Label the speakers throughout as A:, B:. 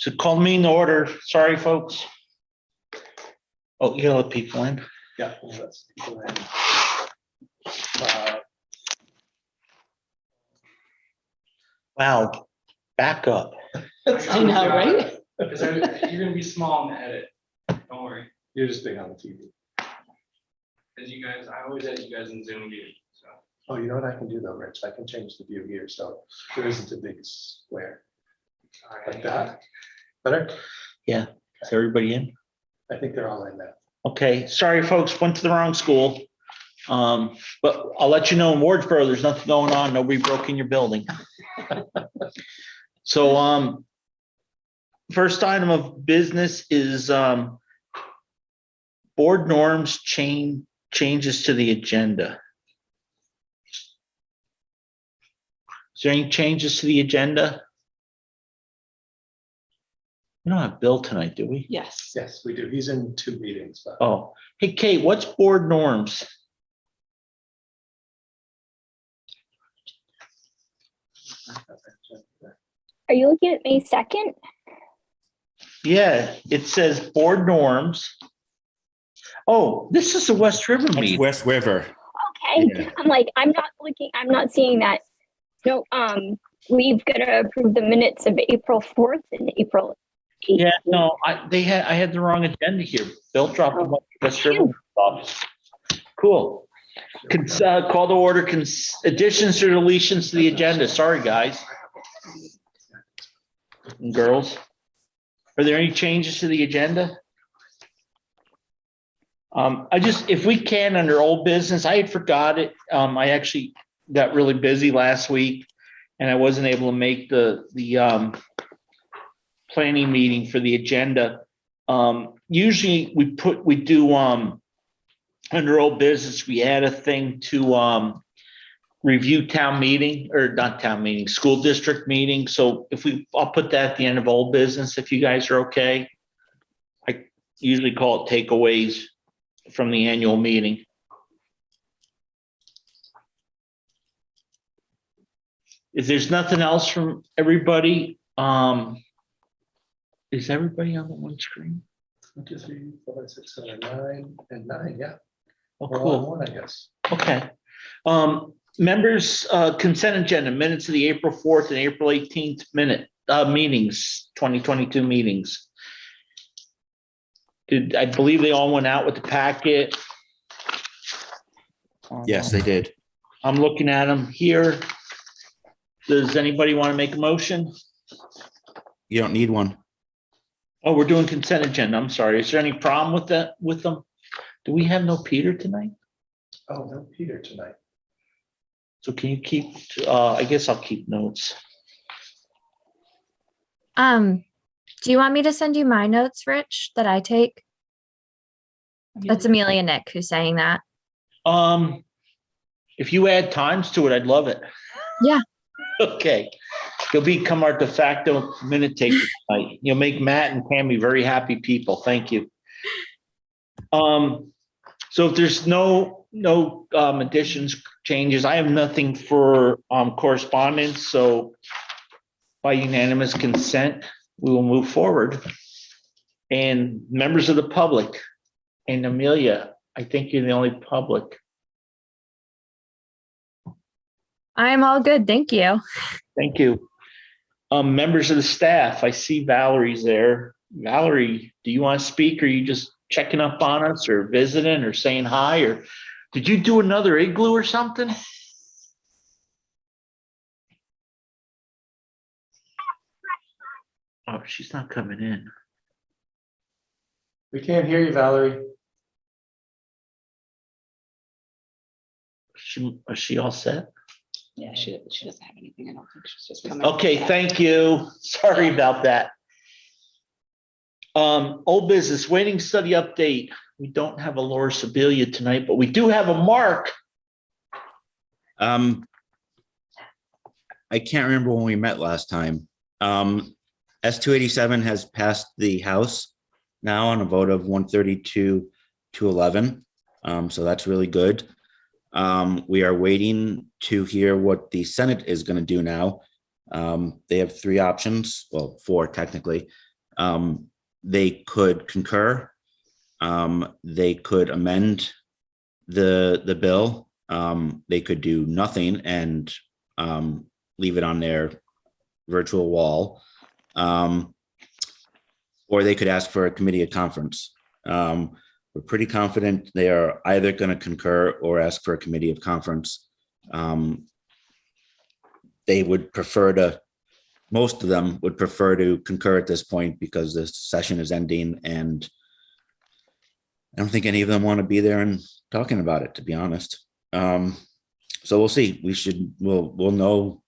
A: So call me in order. Sorry, folks. Oh, you gotta let people in.
B: Yeah. That's people in.
A: Wow, back up.
C: I know, right?
D: Because you're gonna be small in the edit. Don't worry.
B: You're just big on the TV.
D: Because you guys, I always edit you guys in Zoom view. So
B: Oh, you know what I can do though, Rich? I can change the view here, so there isn't a big square
D: all right,
B: like that. Better?
A: Yeah, is everybody in?
B: I think they're all in now.
A: Okay, sorry, folks, went to the wrong school. But I'll let you know in Wardsboro, there's nothing going on. Nobody broke in your building. So, first item of business is, board norms changes to the agenda. Is there any changes to the agenda? We don't have Bill tonight, do we?
C: Yes.
B: Yes, we do. He's in 2 meetings, but
A: Oh, hey, Kate, what's board norms?
E: Are you looking at May 2nd?
A: Yeah, it says board norms. Oh, this is the West River
F: That's
A: meeting.
F: West River.
E: Okay.
F: Yeah.
E: I'm like, I'm not seeing that. No, we've got to approve the minutes of April 4th and April 8th.
A: Yeah, no, I had the wrong agenda here. Bill dropped a bunch of West River stuff. Cool. Call to order, additions or deletions to the agenda. Sorry, guys. And girls. Are there any changes to the agenda? If we can, under old business, I had forgot it. I actually got really busy last week and I wasn't able to make the planning meeting for the agenda. Usually we do under old business, we add a thing to review town meeting, or not town meeting, school district meeting. So I'll put that at the end of old business if you guys are okay. I usually call it takeaways from the annual meeting. If there's nothing else from everybody, is everybody on the one screen?
B: 1, 2, 3, 4, 5, 6, 7, 9, and 9. Yeah.
A: Oh,
B: We're all in
A: cool.
B: one, I guess.
A: Okay. Members, consent agenda, minutes of the April 4th and April 18th meetings, 2022 meetings. I believe they all went out with the packet.
F: Yes, they did.
A: I'm looking at them here. Does anybody want to make a motion?
F: You don't need one.
A: Oh, we're doing consent agenda. I'm sorry. Is there any problem with that, with them? Do we have no Peter tonight?
B: Oh, no Peter tonight.
A: So can you keep, I guess I'll keep notes.
G: Do you want me to send you my notes, Rich, that I take? That's Amelia Nick who's saying that.
A: If you add times to it, I'd love it.
G: Yeah.
A: Okay. You'll become our de facto minute taker tonight. You'll make Matt and Tammy very happy people. Thank you. So if there's no additions, changes, I have nothing for correspondence. So by unanimous consent, we will move forward. And members of the public, and Amelia, I think you're the only public.
G: I'm all good. Thank you.
A: Thank you. Members of the staff, I see Valerie's there. Valerie, do you want to speak, or are you just checking up on us or visiting or saying hi, or did you do another igloo or something? Oh, she's not coming in.
B: We can't hear you, Valerie.
A: Is she all set?
C: Yeah, she doesn't have anything. I don't think she's just coming.
A: Okay, thank you. Sorry about that. Old business, waiting study update. We don't have a Laura Sibilia tonight, but we do have a Mark.
F: I can't remember when we met last time. S287 has passed the House now on a vote of 132 to 11. So that's really good. We are waiting to hear what the Senate is going to do now. They have 3 options, well, 4 technically. They could concur. They could amend the bill. They could do nothing and leave it on their virtual wall. Or they could ask for a committee of conference. We're pretty confident they are either going to concur or ask for a committee of conference. They would prefer to, most of them would prefer to concur at this point because the session is ending, and I don't think any of them want to be there and talking about it, to be honest. So we'll see. We'll know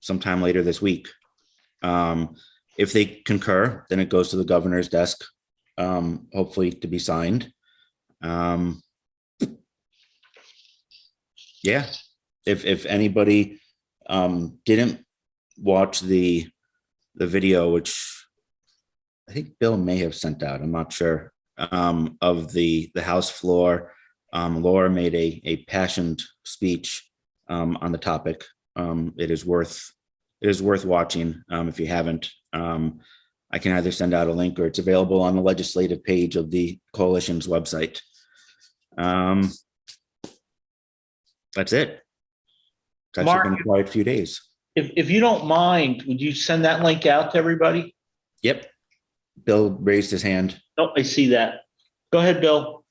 F: sometime later this week. If they concur, then it goes to the governor's desk, hopefully to be signed. Yeah, if anybody didn't watch the video, which I think Bill may have sent out, I'm not sure, of the House floor, Laura made a passionate speech on the topic. It is worth watching if you haven't. I can either send out a link or it's available on the legislative page of the coalition's website. That's it. It's actually been
A: Mark,
F: quite a few days.
A: If you don't mind, would you send that link out to everybody?
F: Yep. Bill raised his hand.
A: Oh, I see that. Go ahead, Bill.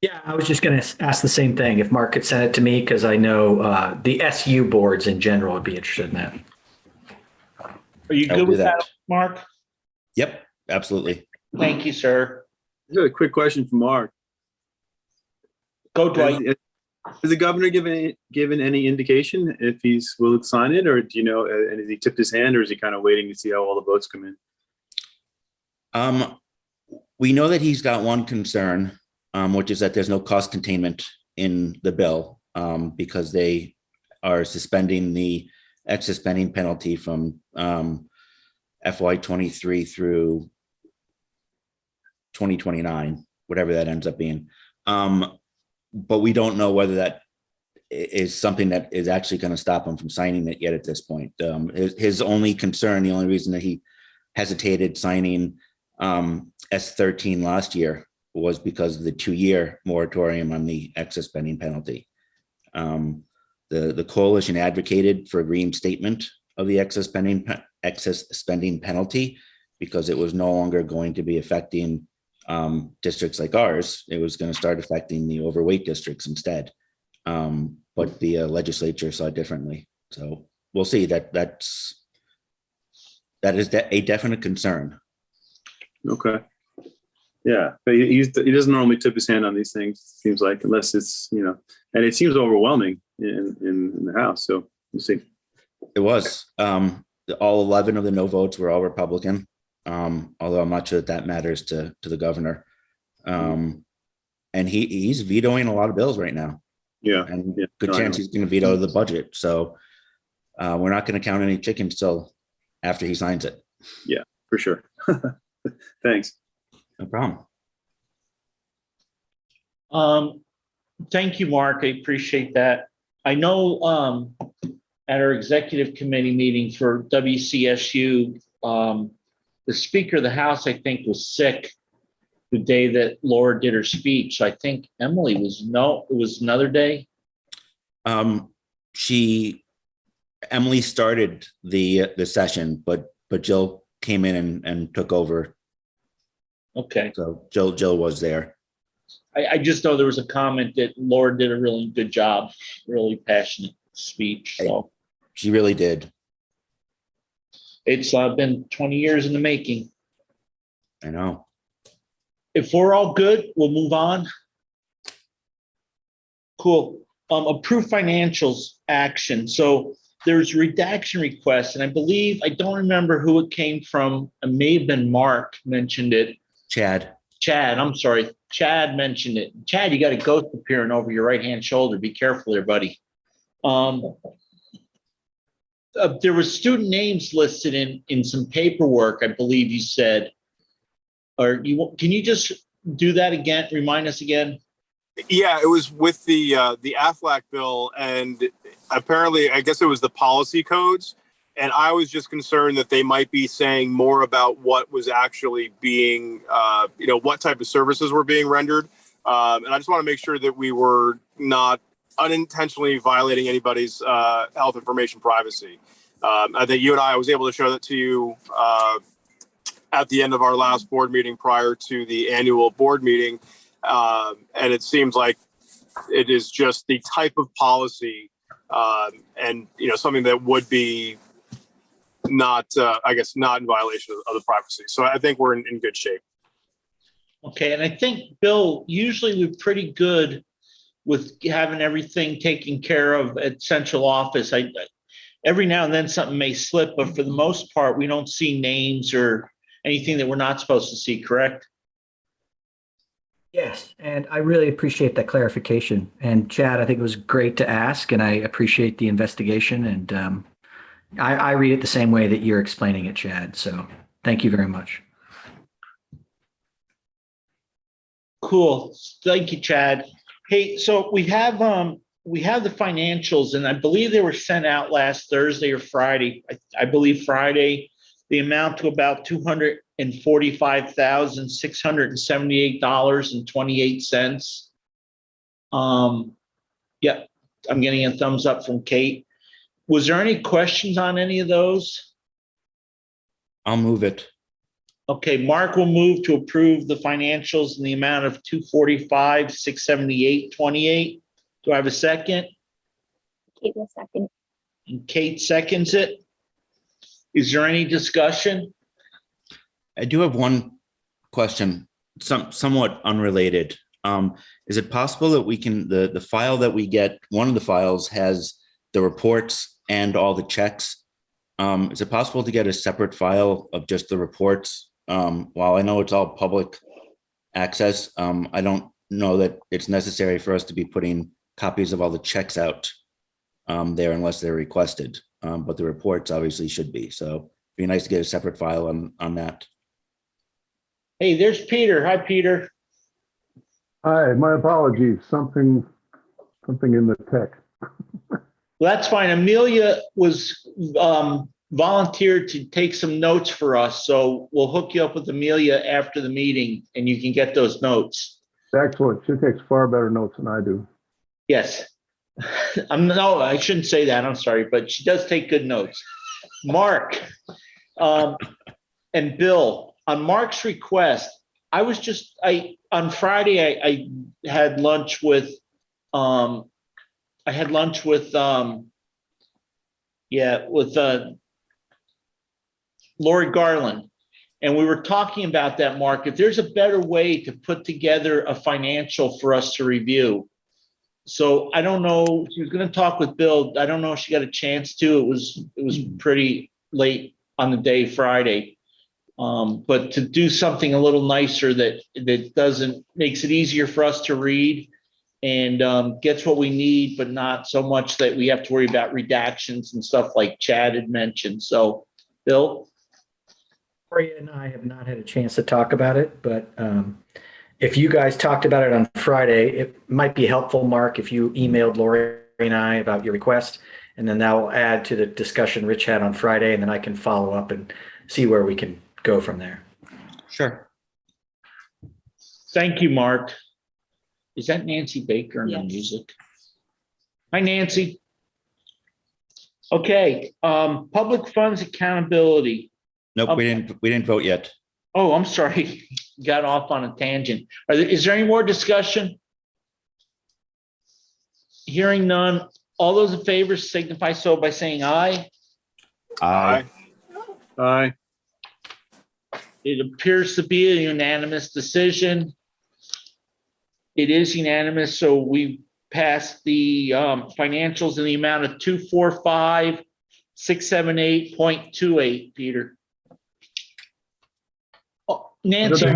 H: Yeah, I was just going to ask the same thing. If Mark could send it to me, because I know the SU boards in general would be interested in that.
A: Are you
F: I will
A: good
F: do
A: with that,
F: that.
A: Mark?
F: Yep, absolutely.
A: Thank you, sir.
I: I got a quick question for Mark.
A: Go, Dwight.
I: Has the governor given any indication if he's will sign it, or do you know? And has he tipped his hand, or is he kind of waiting to see how all the votes come in?
F: We know that he's got one concern, which is that there's no cost containment in the bill because they are suspending the excess spending penalty from FY23 through 2029, whatever that ends up being. But we don't know whether that is something that is actually going to stop him from signing it yet at this point. His only concern, the only reason that he hesitated signing S13 last year was because of the 2-year moratorium on the excess spending penalty. The coalition advocated for reinstatement of the excess spending penalty because it was no longer going to be affecting districts like ours. It was going to start affecting the overweight districts instead. But the legislature saw it differently. So we'll see. That is a definite concern.
I: Okay. Yeah, but he doesn't normally tip his hand on these things. Seems like, unless it's and it seems overwhelming in the House. So we'll see.
F: It was all 11 of the no votes were all Republican. Although I'm not sure that matters to the governor. And he's vetoing a lot of bills right now.
I: Yeah.
F: And good chance he's going to veto the budget. So we're not going to count any chickens till after he signs it.
I: Yeah, for sure. Thanks.
F: No problem.
A: Thank you, Mark. I appreciate that. I know at our executive committee meeting for WCSU, the Speaker of the House, I think, was sick the day that Laura did her speech. I think Emily it was another day.
F: Emily started the session, but Jill came in and took over.
A: Okay.
F: So Jill was there.
A: I just know there was a comment that Laura did a really good job, really passionate speech. So
F: She really did.
A: it's been 20 years in the making.
F: I know.
A: If we're all good, we'll move on. Cool. Approve financials action. So there's redaction requests, and I don't remember who it came from. It may have been Mark mentioned it.
F: Chad,
A: I'm sorry. Chad mentioned it. Chad, you got a ghost appearing over your right-hand shoulder. Be careful there, buddy. There were student names listed in some paperwork, I believe you said. Can you just do that again? Remind us again?
J: Yeah, it was with the AFLAC bill, and apparently, I guess it was the policy codes. And I was just concerned that they might be saying more about what was actually being, what type of services were being rendered. And I just want to make sure that we were not unintentionally violating anybody's health information privacy. I think you and I was able to show that to you at the end of our last board meeting prior to the annual board meeting. And it seems like it is just the type of policy and, something that would be not in violation of the privacy. So I think we're in good shape.
A: Okay, and I think, Bill, usually we're pretty good with having everything taken care of at central office. Every now and then something may slip, but for the most part, we don't see names or anything that we're not supposed to see, correct?
H: Yes, and I really appreciate that clarification. And Chad, I think it was great to ask, and I appreciate the investigation. And I read it the same way that you're explaining it, Chad. So thank you very much.
A: Cool. Thank you, Chad. Hey, so we have the financials, and I believe they were sent out last Thursday or Friday. I believe Friday. The amount to about $245,678.28. Yep, I'm getting a thumbs up from Kate. Was there any questions on any of those?
F: I'll move it.
A: Okay, Mark will move to approve the financials in the amount of $245,678.28. Do I have a second?
E: Kate will second.
A: And Kate seconds it. Is there any discussion?
F: I do have one question, somewhat unrelated. Is it possible that we can, the file that we get, one of the files has the reports and all the checks? Is it possible to get a separate file of just the reports? While I know it's all public access, I don't know that it's necessary for us to be putting copies of all the checks out there unless they're requested. But the reports obviously should be. So it'd be nice to get a separate file on that.
A: Hey, there's Peter. Hi, Peter.
K: Hi, my apologies. Something in the text.
A: Well, that's fine. Amelia was volunteered to take some notes for us. So we'll hook you up with Amelia after the meeting and you can get those notes.
K: Excellent. She takes far better notes than I do.
A: Yes. No, I shouldn't say that. I'm sorry, but she does take good notes. Mark and Bill, on Mark's request, on Friday, I had lunch with Lori Garland. And we were talking about that, Mark. If there's a better way to put together a financial for us to review. So I don't know, she was going to talk with Bill. I don't know if she got a chance to. It was pretty late on the day, Friday. But to do something a little nicer that makes it easier for us to read and gets what we need, but not so much that we have to worry about redactions and stuff like Chad had mentioned. So, Bill?
H: Lori and I have not had a chance to talk about it, but if you guys talked about it on Friday, it might be helpful, Mark, if you emailed Lori and I about your request, and then that will add to the discussion Rich had on Friday, and then I can follow up and see where we can go from there.
F: Sure.
A: Thank you, Mark. Is that Nancy Baker in the
C: Yes.
A: music? Hi, Nancy. Okay, public funds accountability.
F: Nope, we didn't vote yet.
A: Oh, I'm sorry. Got off on a tangent. Is there any more discussion? Hearing none. All those in favor signify so by saying aye.
F: Aye.
I: Aye.
A: It appears to be a unanimous decision. It is unanimous, so we passed the financials in the amount of 245,678.28, Peter. Oh, Nancy,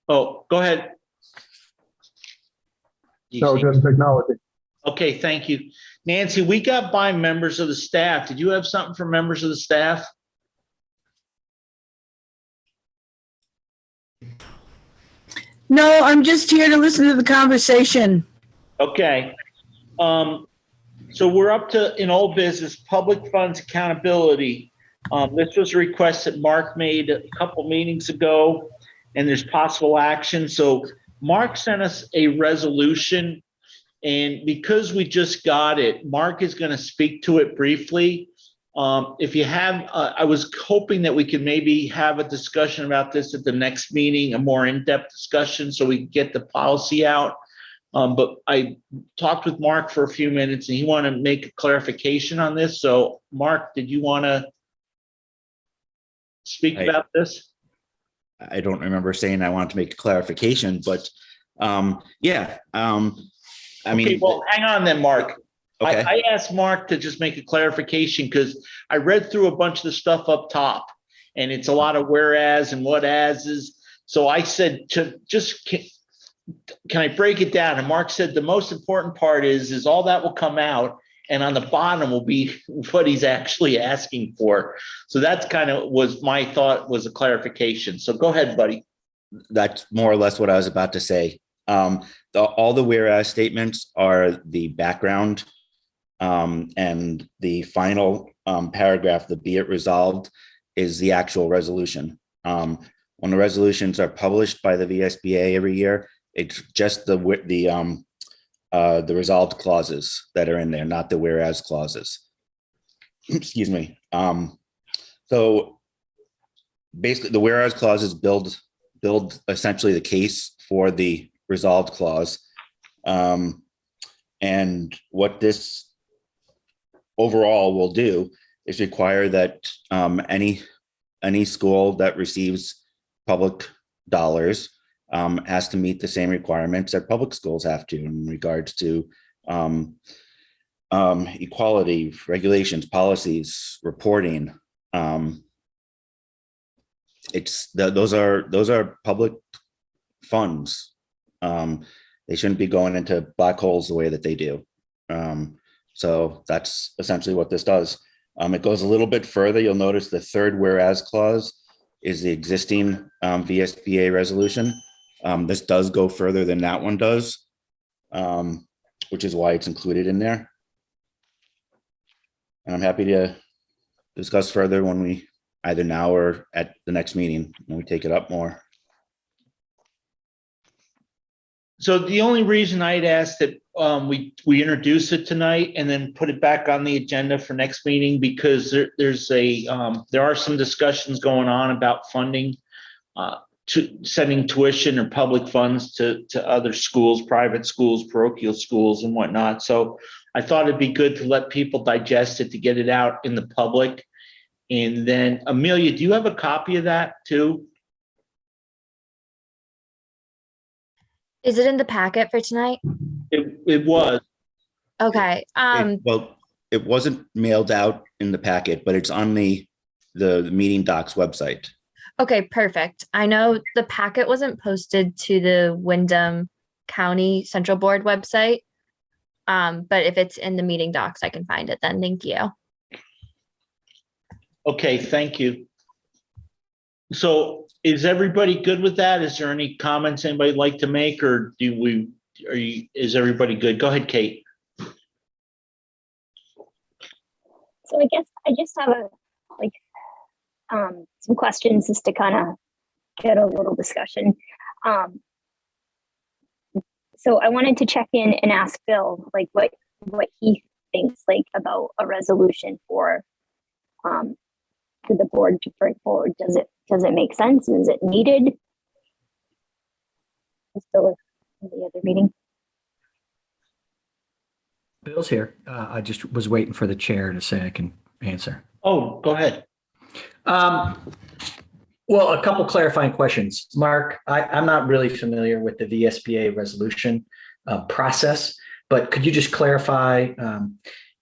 A: go ahead.
K: No, just technology.
A: Okay, thank you. Nancy, we got by members of the staff. Did you have something for members of the staff?
L: No, I'm just here to listen to the conversation.
A: Okay. So we're up to, in old business, public funds accountability. This was a request that Mark made a couple meetings ago, and there's possible action. So Mark sent us a resolution, and because we just got it, Mark is going to speak to it briefly. If you have, I was hoping that we could maybe have a discussion about this at the next meeting, a more in-depth discussion, so we can get the policy out. But I talked with Mark for a few minutes, and he wanted to make a clarification on this. So Mark, did you want to speak about this?
F: I don't remember saying I wanted to make a clarification, but yeah. I mean,
A: Okay, well, hang on then, Mark.
F: okay.
A: I asked Mark to just make a clarification because I read through a bunch of the stuff up top, and it's a lot of whereas and what as is. So I said to just can I break it down? And Mark said the most important part is all that will come out, and on the bottom will be what he's actually asking for. So that's kind of was my thought, was a clarification. So go ahead, buddy.
F: That's more or less what I was about to say. All the whereas statements are the background, and the final paragraph, the be it resolved, is the actual resolution. When the resolutions are published by the VSBA every year, it's just the resolved clauses that are in there, not the whereas clauses. Excuse me. So basically, the whereas clauses build essentially the case for the resolved clause. And what this overall will do is require that any school that receives public dollars has to meet the same requirements that public schools have to in regards to equality, regulations, policies, reporting. Those are public funds. They shouldn't be going into black holes the way that they do. So that's essentially what this does. It goes a little bit further. You'll notice the third whereas clause is the existing VSBA resolution. This does go further than that one does, which is why it's included in there. And I'm happy to discuss further when we, either now or at the next meeting, when we take it up more.
A: So the only reason I'd asked that we introduce it tonight and then put it back on the agenda for next meeting, because there are some discussions going on about funding, to sending tuition or public funds to other schools, private schools, parochial schools and whatnot. So I thought it'd be good to let people digest it, to get it out in the public. And then Amelia, do you have a copy of that too?
G: Is it in the packet for tonight?
A: It was.
G: Okay.
F: Well, it wasn't mailed out in the packet, but it's on the meeting docs website.
G: Okay, perfect. I know the packet wasn't posted to the Windham County Central Board website. But if it's in the meeting docs, I can find it then. Thank you.
A: Okay, thank you. So is everybody good with that? Is there any comments anybody'd like to make, or is everybody good? Go ahead, Kate.
E: So I guess I just have some questions just to kind of get a little discussion. So I wanted to check in and ask Bill, what he thinks about a resolution for the board to bring forward. Does it make sense? Is it needed? Still in the other meeting.
H: Bill's here. I just was waiting for the chair to say I can answer.
A: Oh, go ahead.
H: Well, a couple clarifying questions. Mark, I'm not really familiar with the VSBA resolution process, but could you just clarify,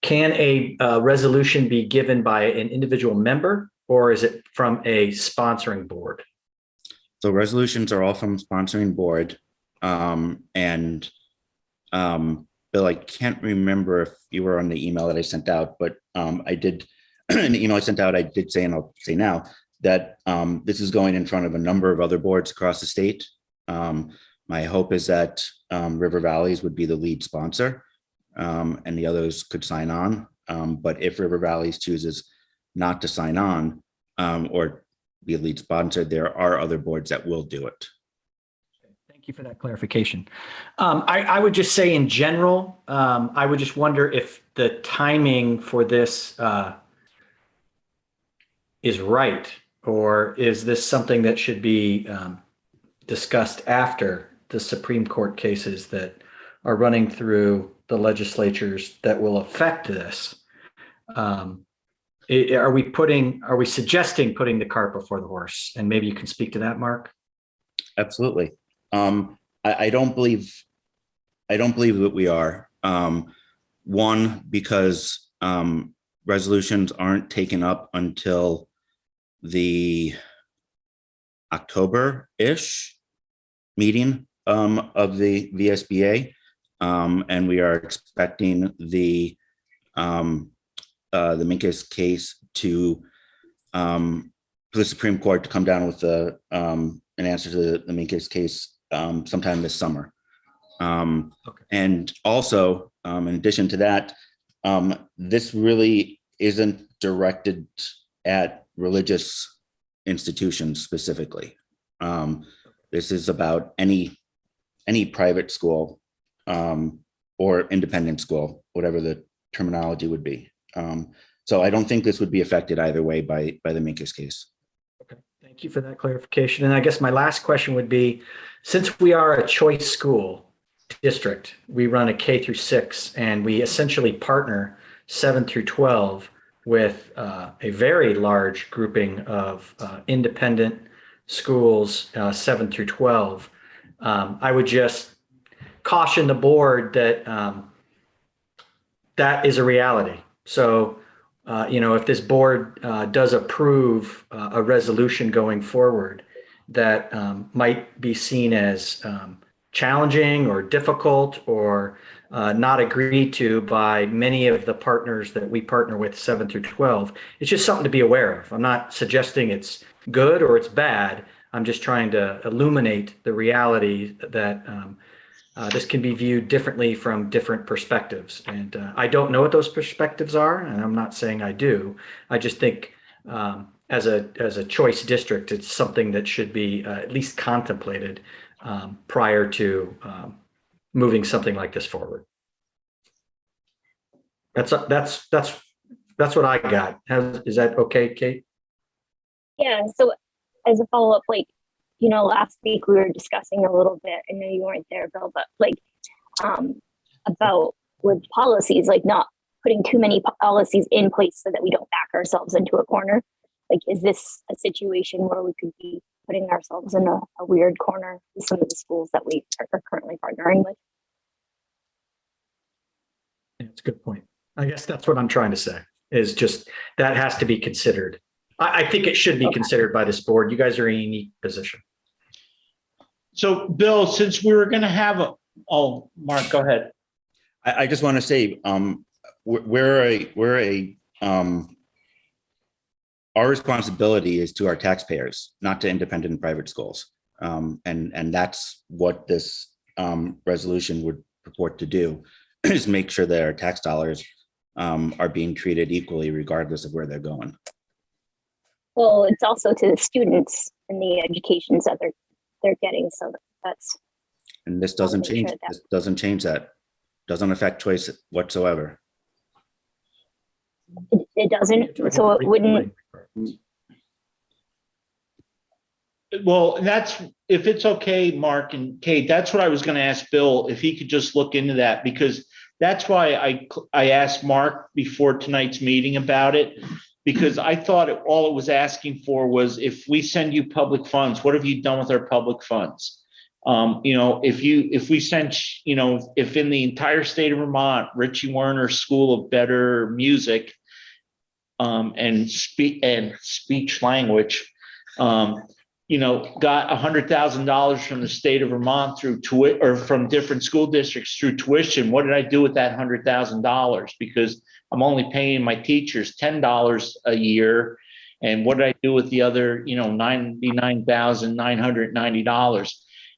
H: can a resolution be given by an individual member, or is it from a sponsoring board?
F: So resolutions are all from sponsoring board. Bill, I can't remember if you were on the email that I sent out, but I did, in the email I sent out, I did say, and I'll say now, that this is going in front of a number of other boards across the state. My hope is that River Valleys would be the lead sponsor, and the others could sign on. But if River Valleys chooses not to sign on or be a lead sponsor, there are other boards that will do it.
H: Thank you for that clarification. I would just say in general, I would just wonder if the timing for this is right, or is this something that should be discussed after the Supreme Court cases that are running through the legislatures that will affect this? Are we suggesting putting the cart before the horse? And maybe you can speak to that, Mark.
F: Absolutely. I don't believe that we are. One, because resolutions aren't taken up until the October-ish meeting of the VSBA, and we are expecting the Minkus case to for the Supreme Court to come down with an answer to the Minkus case sometime this summer.
H: Okay.
F: And also, in addition to that, this really isn't directed at religious institutions specifically. This is about any private school or independent school, whatever the terminology would be. So I don't think this would be affected either way by the Minkus case.
H: Okay, thank you for that clarification. And I guess my last question would be, since we are a choice school district, we run a K through 6, and we essentially partner 7 through 12 with a very large grouping of independent schools, 7 through 12. I would just caution the board that that is a reality. So, if this board does approve a resolution going forward that might be seen as challenging or difficult or not agreed to by many of the partners that we partner with 7 through 12, it's just something to be aware of. I'm not suggesting it's good or it's bad. I'm just trying to illuminate the reality that this can be viewed differently from different perspectives. And I don't know what those perspectives are, and I'm not saying I do. I just think as a choice district, it's something that should be at least contemplated prior to moving something like this forward. That's what I got. Is that okay, Kate?
E: Yeah, so as a follow-up, last week we were discussing a little bit, I know you weren't there, Bill, but about with policies, not putting too many policies in place so that we don't back ourselves into a corner. Is this a situation where we could be putting ourselves in a weird corner with some of the schools that we are currently partnering with?
H: Yeah, that's a good point. I guess that's what I'm trying to say, is just that has to be considered. I think it should be considered by this board. You guys are in a unique position.
A: So Bill, since we were going to have Mark, go ahead.
F: I just want to say our responsibility is to our taxpayers, not to independent and private schools. And that's what this resolution would purport to do, is make sure that our tax dollars are being treated equally regardless of where they're going.
E: Well, it's also to the students and the educations that they're getting. So that's.
F: And this doesn't change. This doesn't change that. Doesn't affect choice whatsoever.
E: It doesn't. So it wouldn't.
A: Well, that's, if it's okay, Mark and Kate, that's what I was going to ask Bill, if he could just look into that, because that's why I asked Mark before tonight's meeting about it, because I thought all it was asking for was, if we send you public funds, what have you done with our public funds? If we sent, if in the entire state of Vermont, Richie Werner School of Better Music and speech language, got $100,000 from the state of Vermont through or from different school districts through tuition. What did I do with that $100,000? Because I'm only paying my teachers $10 a year. And what did I do with the other, $99,990?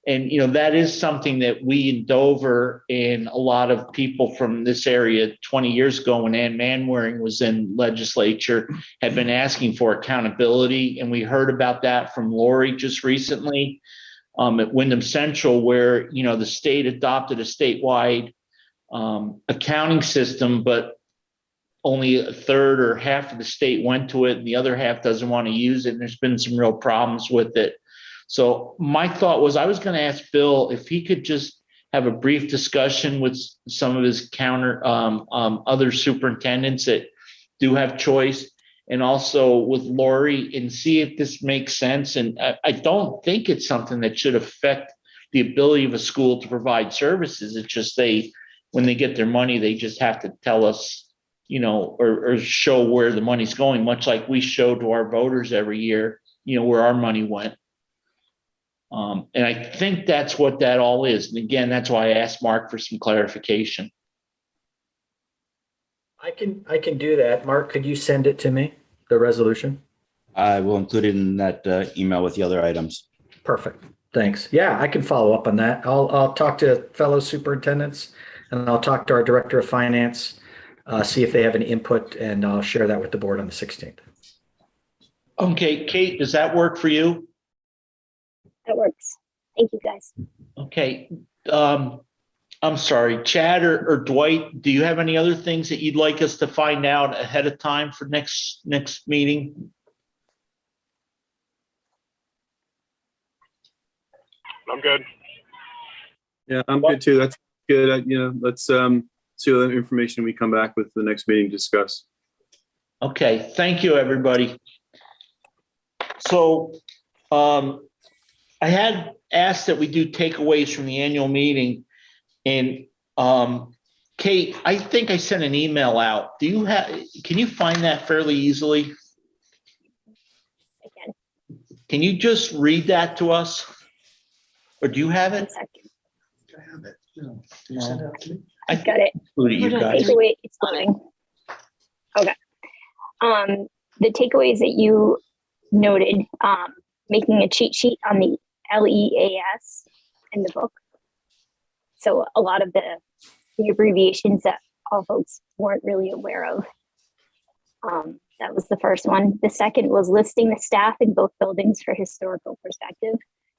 A: And, that is something that we in Dover and a lot of people from this area 20 years ago when Ann Manwaring was in legislature had been asking for accountability. And we heard about that from Lori just recently at Wyndham Central, where, the state adopted a statewide accounting system, but only a third or half of the state went to it and the other half doesn't want to use it. And there's been some real problems with it. So my thought was I was going to ask Bill if he could just have a brief discussion with some of his other superintendents that do have choice, and also with Lori, and see if this makes sense. And I don't think it's something that should affect the ability of a school to provide services. It's just when they get their money, they just have to tell us, or show where the money's going, much like we show to our voters every year, where our money went. And I think that's what that all is. And again, that's why I asked Mark for some clarification.
H: I can do that. Mark, could you send it to me, the resolution?
F: I will include it in that email with the other items.
H: Perfect. Thanks. Yeah, I can follow up on that. I'll talk to fellow superintendents, and I'll talk to our director of finance, see if they have any input, and I'll share that with the board on the 16th.
A: Okay, Kate, does that work for you?
E: That works. Thank you, guys.
A: Okay. I'm sorry, Chad or Dwight, do you have any other things that you'd like us to find out ahead of time for next meeting?
J: I'm good.
I: Yeah, I'm good too. That's good. Let's see what information we come back with the next meeting to discuss.
A: Okay, thank you, everybody. So I had asked that we do takeaways from the annual meeting, and Kate, I think I sent an email out. Can you find that fairly easily?
E: I can.
A: Can you just read that to us? Or do you have it?
E: 1 second.
B: I have it. No, you sent it out to me?
E: I've got it.
A: You guys.
E: Takeaway, it's loading. Okay. The takeaways that you noted, making a cheat sheet on the LEAS in the book. So a lot of the abbreviations that all folks weren't really aware of. That was the first one. The second was listing the staff in both buildings for historical perspective.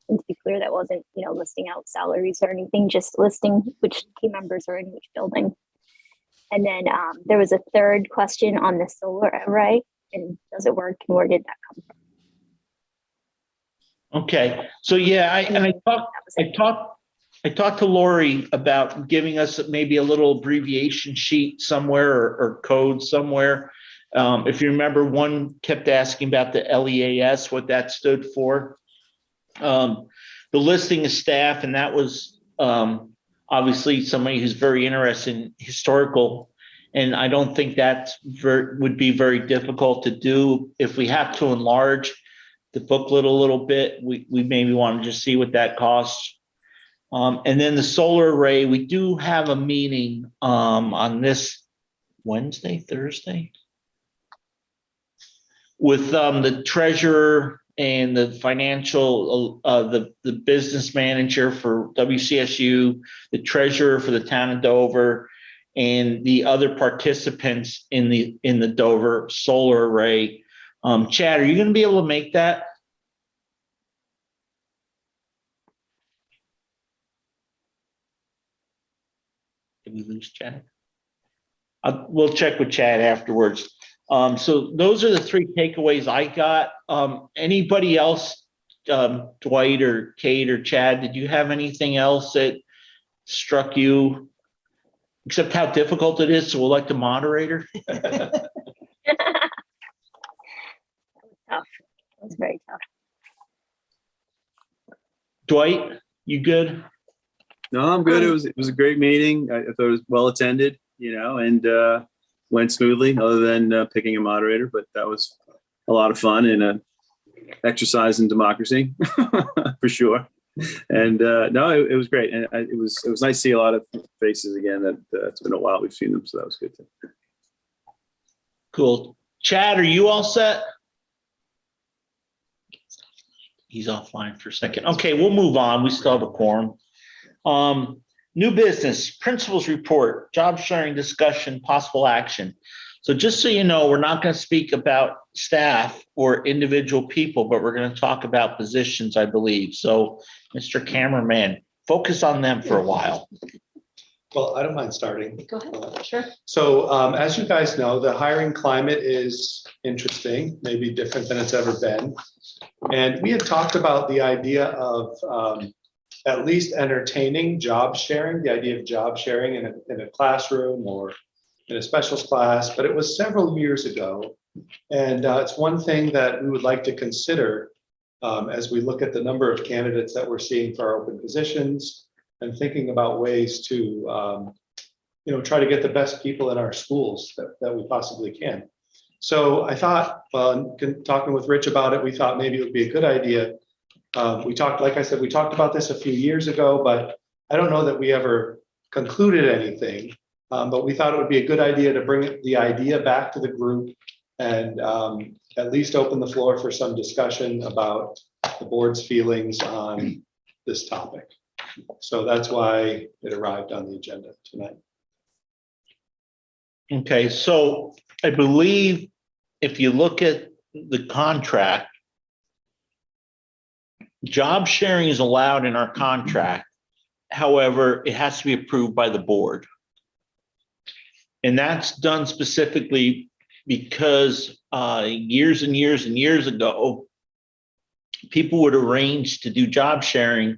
E: And to be clear, that wasn't, listing out salaries or anything, just listing which team members are in which building. And then there was a third question on the solar array, and does it work, and where did that come from?
A: Okay, so yeah, I talked to Lori about giving us maybe a little abbreviation sheet somewhere or code somewhere. If you remember, one kept asking about the LEAS, what that stood for. The listing of staff, and that was obviously somebody who's very interested in historical, and I don't think that would be very difficult to do. If we have to enlarge the booklet a little bit, we maybe want to just see what that costs. And then the solar array, we do have a meeting on this Thursday, with the treasurer and the financial, the business manager for WCSU, the treasurer for the town of Dover, and the other participants in the Dover solar array. Chad, are you going to be able to make that? Did we lose Chad? We'll check with Chad afterwards. So those are the three takeaways I got. Anybody else, Dwight or Kate or Chad, did you have anything else that struck you, except how difficult it is to elect a moderator?
E: That was tough. It was very tough.
A: Dwight, you good?
I: No, I'm good. It was a great meeting. I thought it was well attended, and went smoothly, other than picking a moderator. But that was a lot of fun and an exercise in democracy for sure. And no, it was great, and it was nice to see a lot of faces again. That it's been a while we've seen them, so that was good too.
A: Cool. Chad, are you all set? he's offline for a second. Okay, we'll move on. We still have a quorum. New business, principals report, job sharing discussion, possible action. So just so you know, we're not going to speak about staff or individual people, but we're going to talk about positions, I believe. So Mr. Cameraman, focus on them for a while.
B: Well, I don't mind starting.
C: Go ahead, sure.
B: So as you guys know, the hiring climate is interesting, maybe different than it's ever been. And we had talked about the idea of at least entertaining job sharing, the idea of job sharing in a classroom or in a specials class, but it was several years ago. And it's one thing that we would like to consider as we look at the number of candidates that we're seeing for our open positions and thinking about ways to try to get the best people in our schools that we possibly can. So I thought, talking with Rich about it, we thought maybe it would be a good idea. Like I said, we talked about this a few years ago, but I don't know that we ever concluded anything. But we thought it would be a good idea to bring the idea back to the group and at least open the floor for some discussion about the board's feelings on this topic. So that's why it arrived on the agenda tonight.
A: Okay, so I believe if you look at the contract, job sharing is allowed in our contract. However, it has to be approved by the board. And that's done specifically because years and years and years ago, people would arrange to do job sharing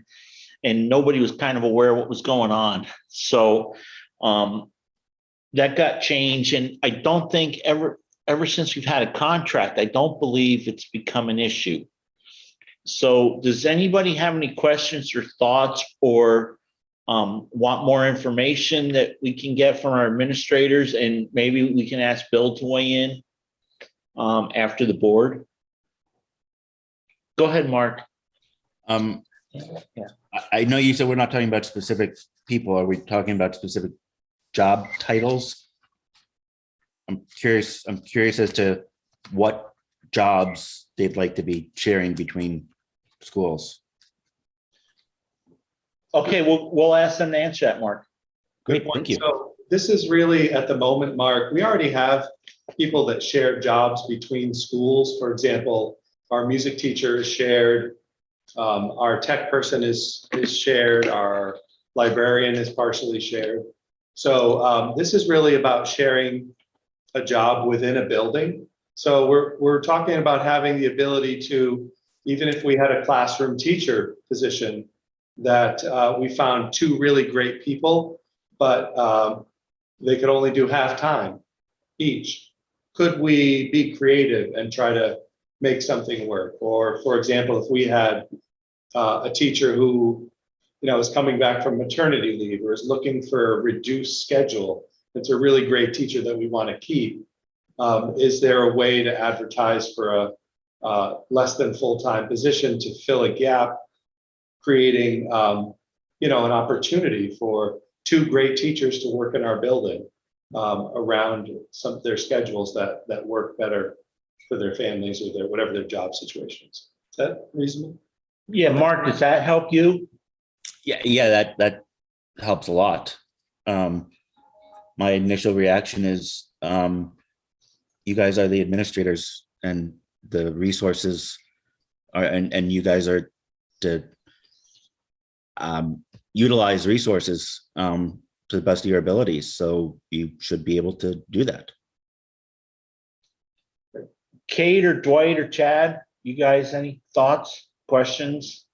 A: and nobody was kind of aware what was going on. So that got changed. And I don't think ever since we've had a contract, I don't believe it's become an issue. So does anybody have any questions or thoughts or want more information that we can get from our administrators, and maybe we can ask Bill to weigh in after the board? Go ahead, Mark.
F: I know you said we're not talking about specific people. Are we talking about specific job titles? I'm curious as to what jobs they'd like to be sharing between schools.
A: Okay, we'll ask them to answer that, Mark.
F: Great, thank you.
B: So this is really at the moment, Mark, we already have people that share jobs between schools. For example, our music teacher is shared, our tech person is shared, our librarian is partially shared. So this is really about sharing a job within a building. So we're talking about having the ability to, even if we had a classroom teacher position, that we found two really great people, but they could only do half-time each. Could we be creative and try to make something work? Or for example, if we had a teacher who is coming back from maternity leave or is looking for a reduced schedule, it's a really great teacher that we want to keep. Is there a way to advertise for a less than full-time position to fill a gap, creating an opportunity for two great teachers to work in our building around some of their schedules that work better for their families or whatever their job situations. Is that reasonable?
A: Yeah, Mark, does that help you?
F: Yeah, that helps a lot. My initial reaction is you guys are the administrators and the resources are, and you guys are to utilize resources to the best of your abilities. So you should be able to do that.
A: Kate or Dwight or Chad, you guys, any thoughts, questions?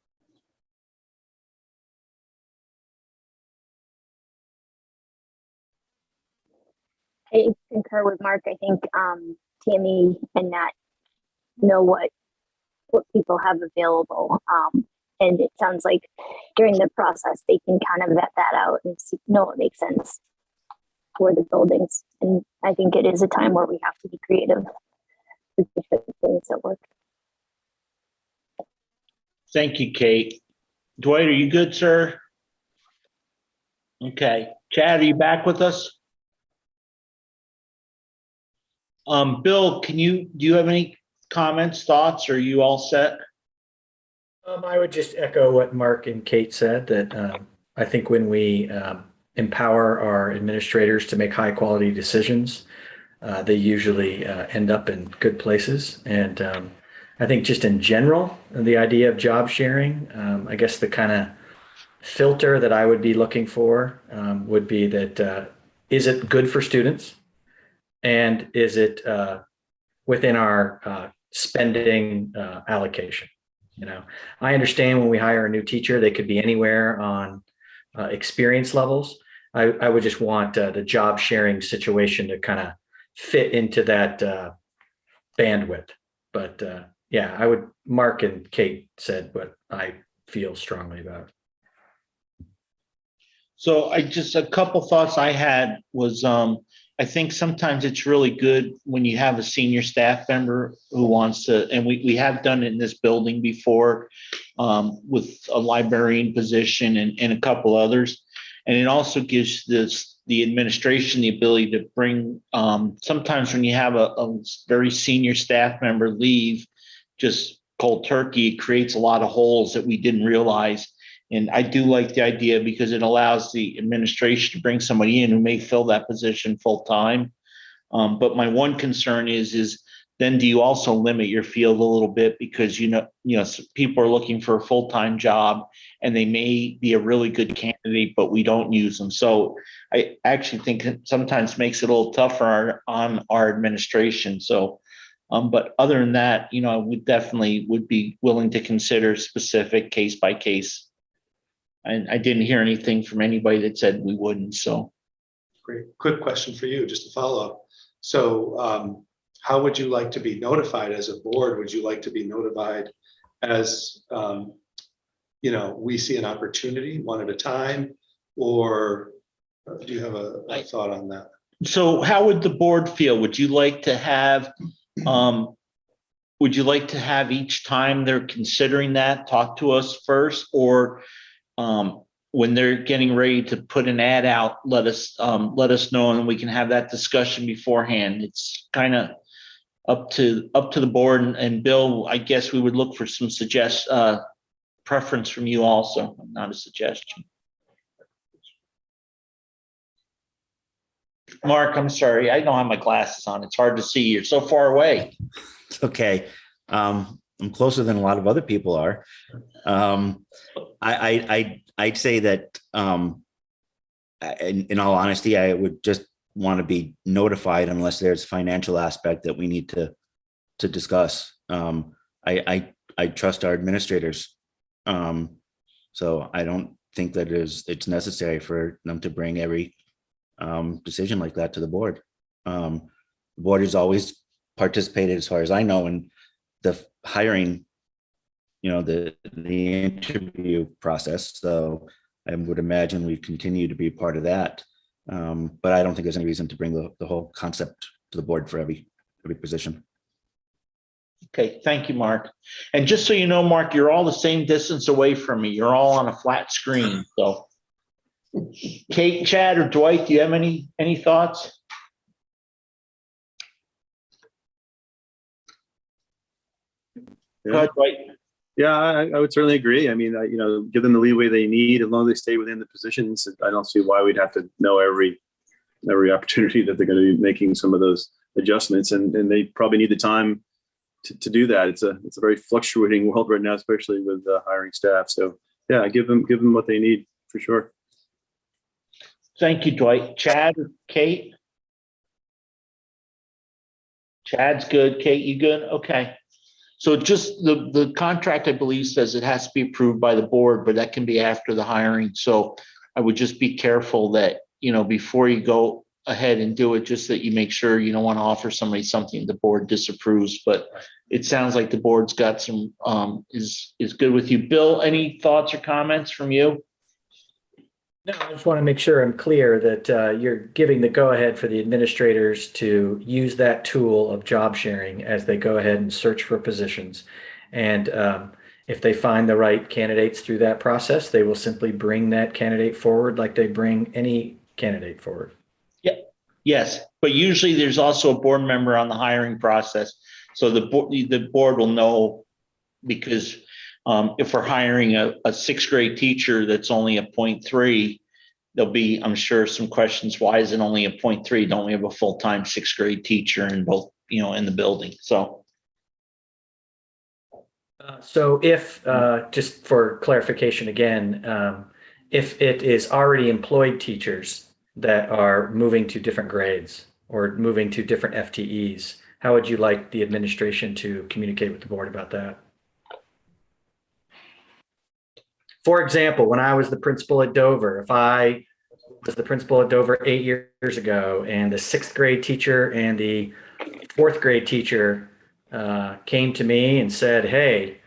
E: I concur with Mark. I think Tammy and Nat know what people have available. And it sounds like during the process, they can kind of vet that out and know what makes sense for the buildings. And I think it is a time where we have to be creative with different things that work.
A: Thank you, Kate. Dwight, are you good, sir? Okay. Chad, are you back with us? Bill, do you have any comments, thoughts? Or are you all set?
H: I would just echo what Mark and Kate said, that I think when we empower our administrators to make high quality decisions, they usually end up in good places. And I think just in general, the idea of job sharing, I guess the kind of filter that I would be looking for would be that is it good for students? And is it within our spending allocation? You know, I understand when we hire a new teacher, they could be anywhere on experience levels. I would just want the job sharing situation to kind of fit into that bandwidth. But yeah, I would, Mark and Kate said what I feel strongly about.
A: So a couple thoughts I had was, I think sometimes it's really good when you have a senior staff member who wants to, and we have done it in this building before, with a librarian position and a couple others. And it also gives the administration the ability to bring, sometimes when you have a very senior staff member leave, just cold turkey, it creates a lot of holes that we didn't realize. And I do like the idea because it allows the administration to bring somebody in who may fill that position full time. But my one concern is then do you also limit your field a little bit, because people are looking for a full-time job and they may be a really good candidate, but we don't use them. So I actually think it sometimes makes it a little tougher on our administration. So, but other than that, I would be willing to consider specific case by case. And I didn't hear anything from anybody that said we wouldn't, so.
B: Great. Quick question for you, just to follow up. So how would you like to be notified as a board? Would you like to be notified as, we see an opportunity one at a time? Or do you have a thought on that?
A: So how would the board feel? Would you like to have each time they're considering that, talk to us first, or when they're getting ready to put an ad out, let us know, and we can have that discussion beforehand? It's kind of up to the board, and Bill, I guess we would look for some preference from you also, not a suggestion. Mark, I'm sorry, I don't have my glasses on. It's hard to see. You're so far away.
F: It's okay. I'm closer than a lot of other people are. I'd say that, in all honesty, I would just want to be notified unless there's a financial aspect that we need to discuss. I trust our administrators. So I don't think that it's necessary for them to bring every decision like that to the board. The board has always participated, as far as I know, in the hiring, the interview process. So I would imagine we continue to be part of that. But I don't think there's any reason to bring the whole concept to the board for every position.
A: Okay, thank you, Mark. And just so you know, Mark, you're all the same distance away from me. You're all on a flat screen. So Kate, Chad, or Dwight, do you have any thoughts?
I: Yeah.
A: Go ahead, Dwight.
I: Yeah, I would certainly agree. I mean, give them the leeway they need as long as they stay within the positions. I don't see why we'd have to know every opportunity that they're going to be making some of those adjustments, and they probably need the time to do that. It's a very fluctuating world right now, especially with hiring staff. So yeah, give them what they need for sure.
A: Thank you, Dwight. Chad, Kate? Chad's good. Kate, you good? Okay. So just the contract, I believe, says it has to be approved by the board, but that can be after the hiring. So I would just be careful that, before you go ahead and do it, just that you make sure you don't want to offer somebody something the board disapproves. But it sounds like the board's got some, is good with you. Bill, any thoughts or comments from you?
H: No, I just want to make sure I'm clear that you're giving the go-ahead for the administrators to use that tool of job sharing as they go ahead and search for positions. And if they find the right candidates through that process, they will simply bring that candidate forward like they bring any candidate forward.
A: Yeah. Yes, but usually there's also a board member on the hiring process. So the board will know, because If we're hiring a sixth grade teacher that's only a 0.3, there'll be, I'm sure, some questions. Why is it only a 0.3? Don't we have a full-time sixth grade teacher in both, in the building? So.
H: So if, just for clarification again, if it is already employed teachers that are moving to different grades or moving to different FTEs, how would you like the administration to communicate with the board about that? For example, when I was the principal at Dover, if I was the principal at Dover 8 years ago and the sixth grade teacher and the fourth grade teacher came to me and said, hey,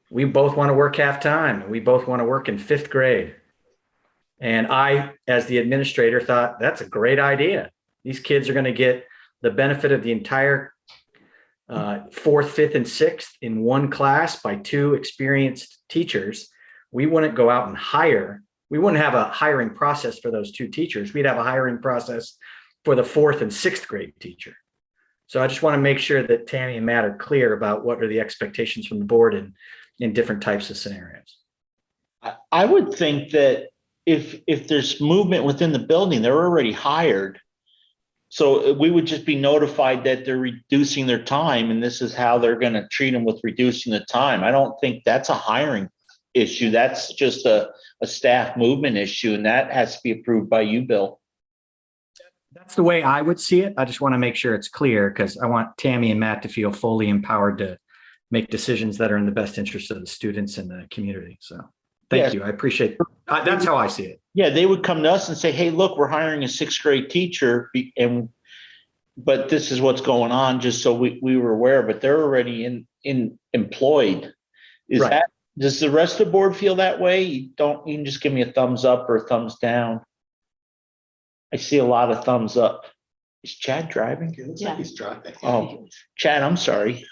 H: we both want to work half-time. We both want to work in fifth grade. And I, as the administrator, thought that's a great idea. These kids are going to get the benefit of the entire fourth, fifth, and sixth in one class by two experienced teachers. We wouldn't go out and hire. We wouldn't have a hiring process for those two teachers. We'd have a hiring process for the fourth and sixth grade teacher. So I just want to make sure that Tammy and Matt are clear about what are the expectations from the board in different types of scenarios.
A: I would think that if there's movement within the building, they're already hired. So we would just be notified that they're reducing their time, and this is how they're going to treat them with reducing the time. I don't think that's a hiring issue. That's just a staff movement issue, and that has to be approved by you, Bill.
H: That's the way I would see it. I just want to make sure it's clear because I want Tammy and Matt to feel fully empowered to make decisions that are in the best interest of the students and the community. So thank you. I appreciate that's how I see it.
A: Yeah, they would come to us and say, hey, look, we're hiring a sixth grade teacher, but this is what's going on, just so we were aware, but they're already in employed. Does the rest of the board feel that way? You can just give me a thumbs up or a thumbs down. I see a lot of thumbs up. Is Chad driving?
B: It looks like he's driving.
A: Oh, Chad, I'm sorry.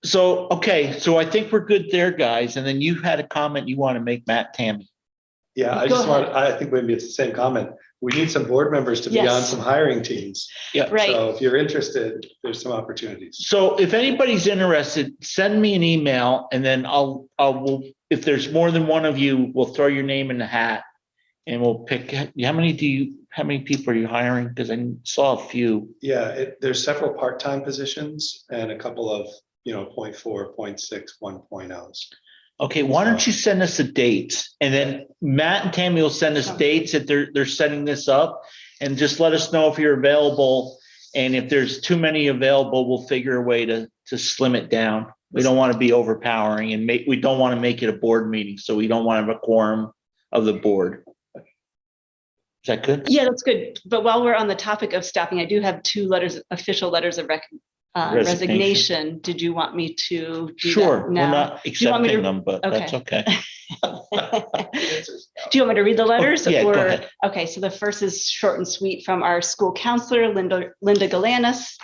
A: So I think we're good there, guys. And then you had a comment you want to make, Matt, Tammy.
B: Yeah, I think maybe it's the same comment. We need some board members to be on some hiring teams.
A: Yeah.
C: Right.
B: So if you're interested, there's some opportunities.
A: So if anybody's interested, send me an email, and then if there's more than one of you, we'll throw your name in the hat and we'll pick. How many people are you hiring? Because I saw a few.
B: Yeah, there's several part-time positions and a couple of, 0.4, 0.6, 1.0s.
A: Okay, why don't you send us the dates, and then Matt and Tammy will send us dates that they're setting this up, and just let us know if you're available. And if there's too many available, we'll figure a way to slim it down. We don't want to be overpowering, and we don't want to make it a board meeting, so we don't want to have a quorum of the board. Is that good?
C: Yeah, that's good. But while we're on the topic of staffing, I do have two official letters of resignation. Did you want me to do
A: Sure,
C: that now?
A: we're not accepting them, but that's okay.
C: Do you want me to read the letters?
A: Yeah, go ahead.
C: Okay, so the first is short and sweet from our school counselor, Linda Galanis,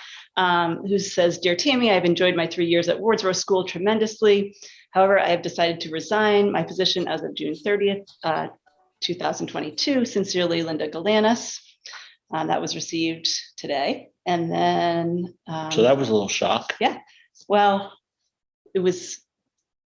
C: who says, Dear Tammy, I've enjoyed my 3 years at Wardsboro School tremendously. However, I have decided to resign my position as of June 30th, 2022. Sincerely, Linda Galanis. That was received today. And then.
A: So that was a little shock.
C: Yeah. Well, it was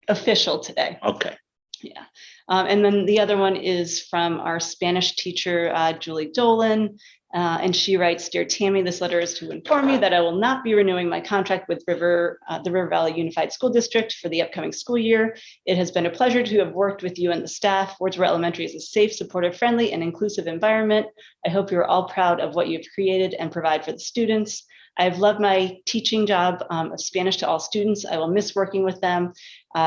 C: official today.
A: Okay.
C: Yeah. And then the other one is from our Spanish teacher, Julie Dolan. And she writes, Dear Tammy, this letter is to inform you that I will not be renewing my contract with the River Valley Unified School District for the upcoming school year. It has been a pleasure to have worked with you and the staff. Wardsboro Elementary is a safe, supportive, friendly, and inclusive environment. I hope you're all proud of what you've created and provide for the students. I've loved my teaching job of Spanish to all students. I will miss working with them.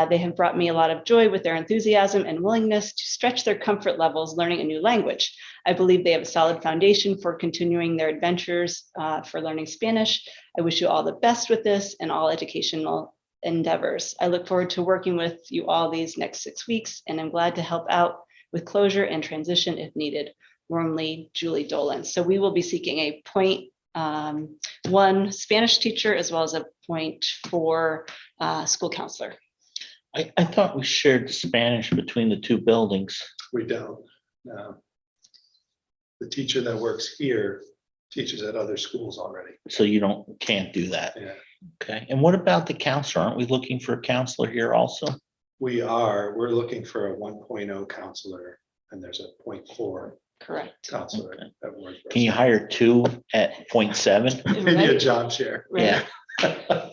C: They have brought me a lot of joy with their enthusiasm and willingness to stretch their comfort levels learning a new language. I believe they have a solid foundation for continuing their adventures for learning Spanish. I wish you all the best with this and all educational endeavors. I look forward to working with you all these next 6 weeks, and I'm glad to help out with closure and transition if needed. Warmly, Julie Dolan. So we will be seeking a 0.1 Spanish teacher as well as a 0.4 school counselor.
A: I thought we shared Spanish between the two buildings.
B: We don't. No. The teacher that works here teaches at other schools already.
A: So you can't do that.
B: Yeah.
A: Okay. And what about the counselor? Aren't we looking for a counselor here also?
B: We're looking for a 1.0 counselor, and there's a 0.4
C: Correct.
B: counselor.
A: Okay.
B: That works.
A: Can you hire 2 at 0.7?
B: Maybe a
C: Right.
B: job share.
A: Yeah.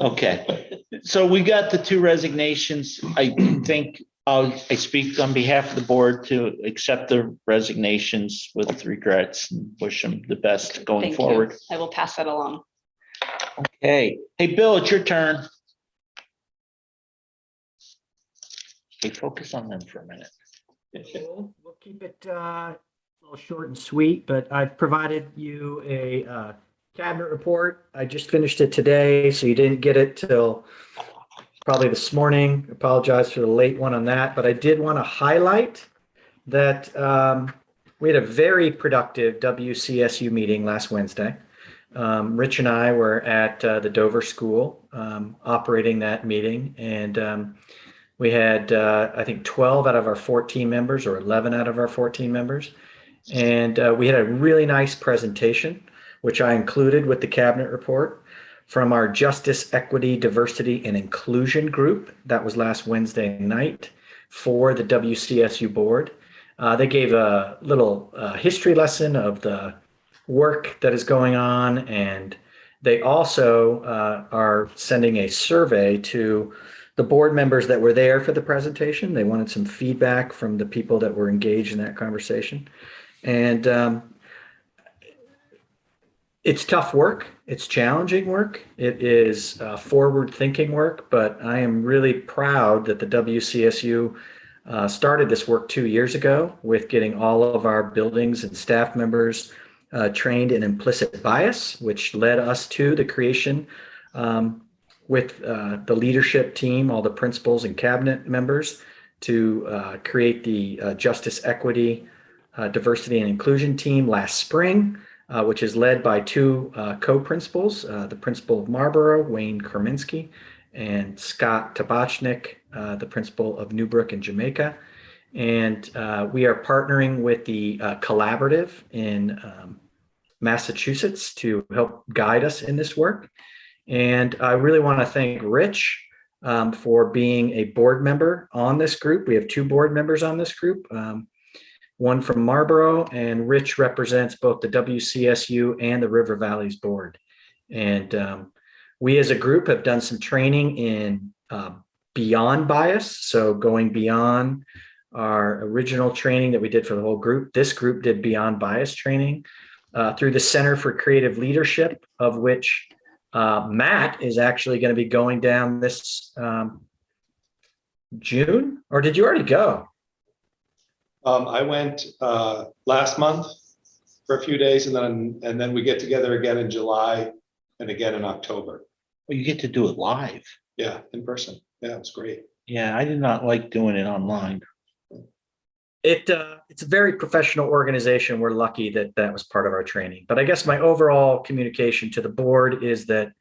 A: Okay. So we got the 2 resignations. I think I speak on behalf of the board to accept the resignations with regrets and wish them the best going
C: Thank
A: forward.
C: you. I will pass that along.
A: Okay. Hey, Bill, it's your turn. Hey, focus on them for a minute.
H: We'll keep it a little short and sweet, but I've provided you a cabinet report. I just finished it today, so you didn't get it till probably this morning. Apologize for the late one on that, but I did want to highlight that we had a very productive WCSU meeting last Wednesday. Rich and I were at the Dover School operating that meeting, and we had, I think, 12 out of our 14 members, or 11 out of our 14 members. And we had a really nice presentation, which I included with the cabinet report, from our Justice, Equity, Diversity, and Inclusion group. That was last Wednesday night for the WCSU board. They gave a little history lesson of the work that is going on. And they also are sending a survey to the board members that were there for the presentation. They wanted some feedback from the people that were engaged in that conversation. And it's tough work. It's challenging work. It is forward-thinking work, but I am really proud that the WCSU started this work 2 years ago with getting all of our buildings and staff members trained in implicit bias, which led us to the creation with the leadership team, all the principals and cabinet members, to create the Justice, Equity, Diversity, and Inclusion team last spring, which is led by 2 co-principals, the principal of Marlboro, Wayne Kerminsky, and Scott Tabachnik, the principal of Newbrook in Jamaica. And we are partnering with the collaborative in Massachusetts to help guide us in this work. And I really want to thank Rich for being a board member on this group. We have 2 board members on this group, one from Marlboro, and Rich represents both the WCSU and the River Valleys board. And we as a group have done some training in beyond bias. So going beyond our original training that we did for the whole group, this group did beyond bias training through the Center for Creative Leadership, of which Matt is actually going to be going down this June, or did you already go?
B: I went last month for a few days, and then we get together again in July and again in October.
A: Well, you get to do it live.
B: Yeah, in person. Yeah, it's great.
A: Yeah, I did not like doing it online.
H: It's a very professional organization. We're lucky that that was part of our training. But I guess my overall communication to the board is that,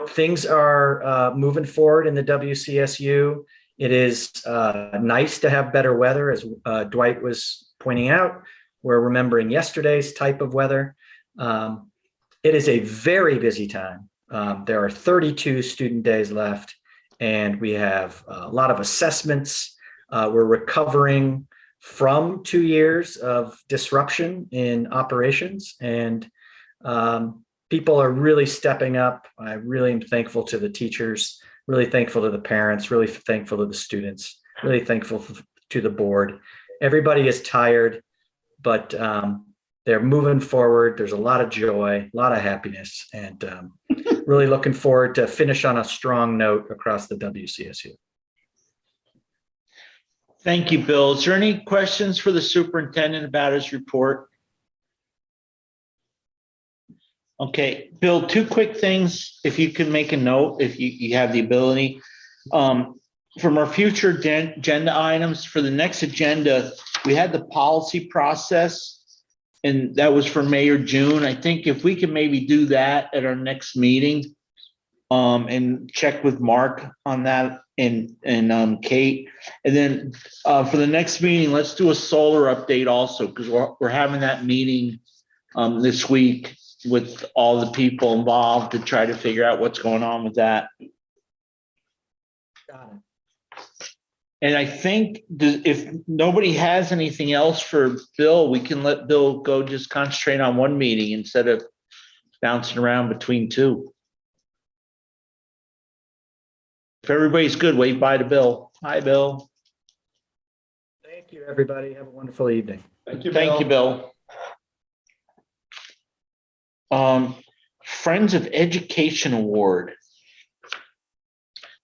H: things are moving forward in the WCSU. It is nice to have better weather, as Dwight was pointing out. We're remembering yesterday's type of weather. It is a very busy time. There are 32 student days left, and we have a lot of assessments. We're recovering from 2 years of disruption in operations, and people are really stepping up. I really am thankful to the teachers, really thankful to the parents, really thankful to the students, really thankful to the board. Everybody is tired, but they're moving forward. There's a lot of joy, a lot of happiness, and really looking forward to finish on a strong note across the WCSU.
A: Thank you, Bill. Is there any questions for the superintendent about his report? Okay, Bill, 2 quick things. If you can make a note, if you have the ability. From our future agenda items, for the next agenda, we had the policy process, and that was for May or June. I think if we can maybe do that at our next meeting, and check with Mark on that, and Kate. And then for the next meeting, let's do a solar update also, because we're having that meeting this week with all the people involved to try to figure out what's going on with that.
H: Got it.
A: And I think if nobody has anything else for Bill, we can let Bill go just concentrate on one meeting instead of bouncing around between two. If everybody's good, wave bye to Bill. Hi, Bill.
H: Thank you, everybody. Have a wonderful evening.
B: Thank you,
A: Thank you, Bill. Friends of Education Award.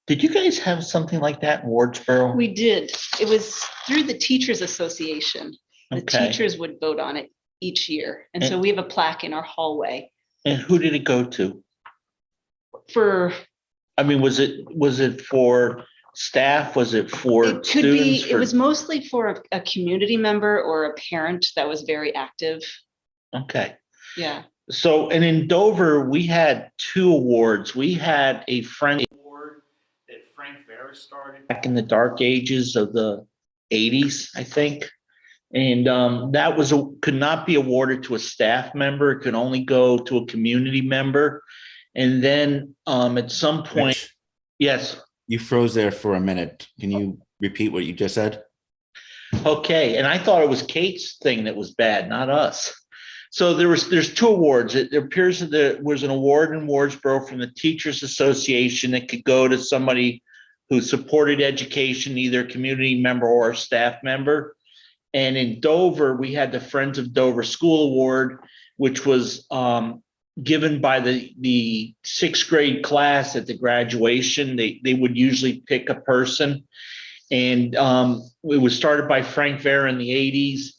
A: Did you guys have something like that in Wardsboro?
C: We did. It was through the Teachers Association. The
A: Okay.
C: teachers would vote on it each year. And so
A: And-
C: we have a plaque in our hallway
A: And who did it go to?
C: for,
A: I mean, was it for staff? Was it for
C: it could be,
A: students?
C: it was mostly for a community member or a parent that was very active.
A: Okay.
C: Yeah.
A: So, and in Dover, we had 2 awards. We had a friend award that Frank Vera started back in the dark ages of the 80s, I think. And that could not be awarded to a staff member. It could only go to a community member. And then at some point,
F: Rich,
A: yes.
F: you froze there for a minute. Can you repeat what you just said?
A: Okay, and I thought it was Kate's thing that was bad, not us. So there's 2 awards. It appears that there was an award in Wardsboro from the Teachers Association that could go to somebody who supported education, either a community member or a staff member. And in Dover, we had the Friends of Dover School Award, which was given by the 6th grade class at the graduation. They would usually pick a person. And it was started by Frank Vera in the 80s.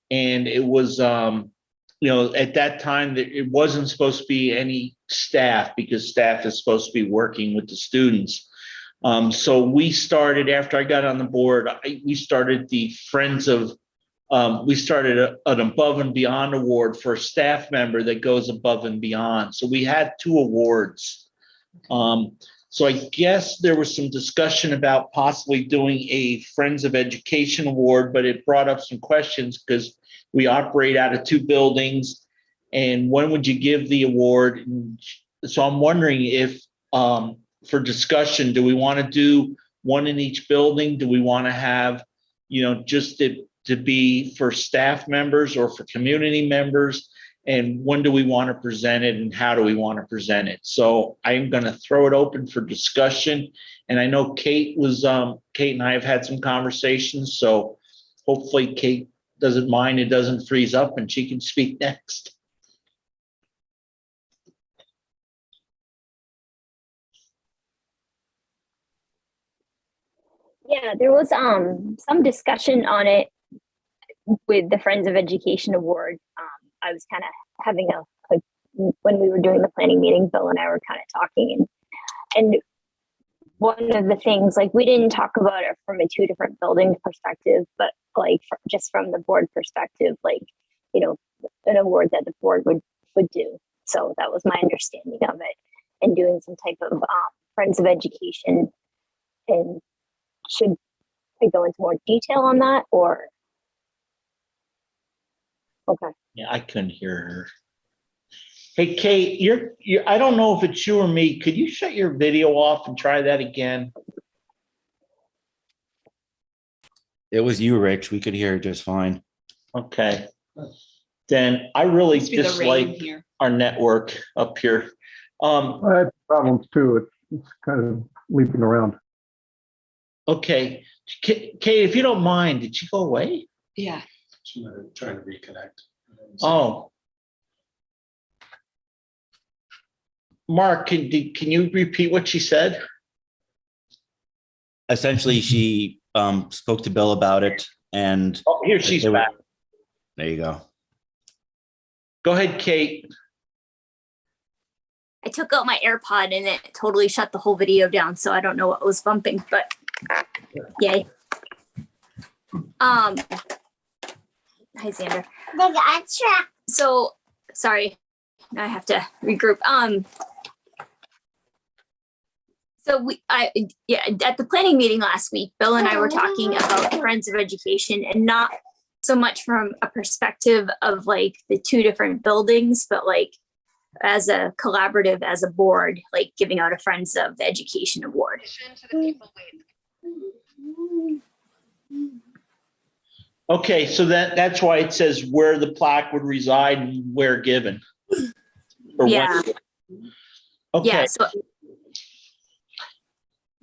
A: And it was, at that time, it wasn't supposed to be any staff because staff is supposed to be working with the students. So we started, after I got on the board, we started the Friends of, we started an above and beyond award for a staff member that goes above and beyond. So we had 2 awards. So I guess there was some discussion about possibly doing a Friends of Education Award, but it brought up some questions because we operate out of 2 buildings. And when would you give the award? And so I'm wondering if, for discussion, do we want to do one in each building? Do we want to have, just to be for staff members or for community members? And when do we want to present it and how do we want to present it? So I'm going to throw it open for discussion. And I know Kate and I have had some conversations. So hopefully Kate doesn't mind, it doesn't freeze up and she can speak next.
E: Yeah, there was some discussion on it with the Friends of Education Award. I was kind of having when we were doing the planning meeting, Bill and I were kind of talking, and one of the things, like, we didn't talk about it from a 2 different building perspective, but like just from the board perspective, like, an award that the board would do. So that was my understanding of it, and doing some type of Friends of Education. And should I go into more detail on that, or? Okay.
A: Yeah, I couldn't hear her. Hey, Kate, you're, I don't know if it's you or me. Could you shut your video off and try that again?
F: It was you, Rich. We could hear it just fine.
A: Okay. Then I really
C: Must be the rain
A: dislike
C: here.
A: our network up here.
K: I had problems too. It's kind of leaping around.
A: Okay. Kate, if you don't mind, did she go away?
C: Yeah.
B: She might have tried to reconnect.
A: Oh. Mark, can you repeat what she said?
F: Essentially, she spoke to Bill about it, and
A: Oh, here she's
F: they were-
A: back.
F: there you go.
A: Go ahead, Kate.
M: I took out my AirPod and it totally shut the whole video down, so I don't know what was bumping, but yay. Hi, Xander. So sorry, now I have to regroup. So at the planning meeting last week, Bill and I were talking about Friends of Education and not so much from a perspective of like the two different buildings, but like as a collaborative, as a board, like giving out a Friends of Education award.
A: Okay, so that's why it says where the plaque would reside and where given. Or
M: Yeah.
A: when. Okay.
M: Yeah, so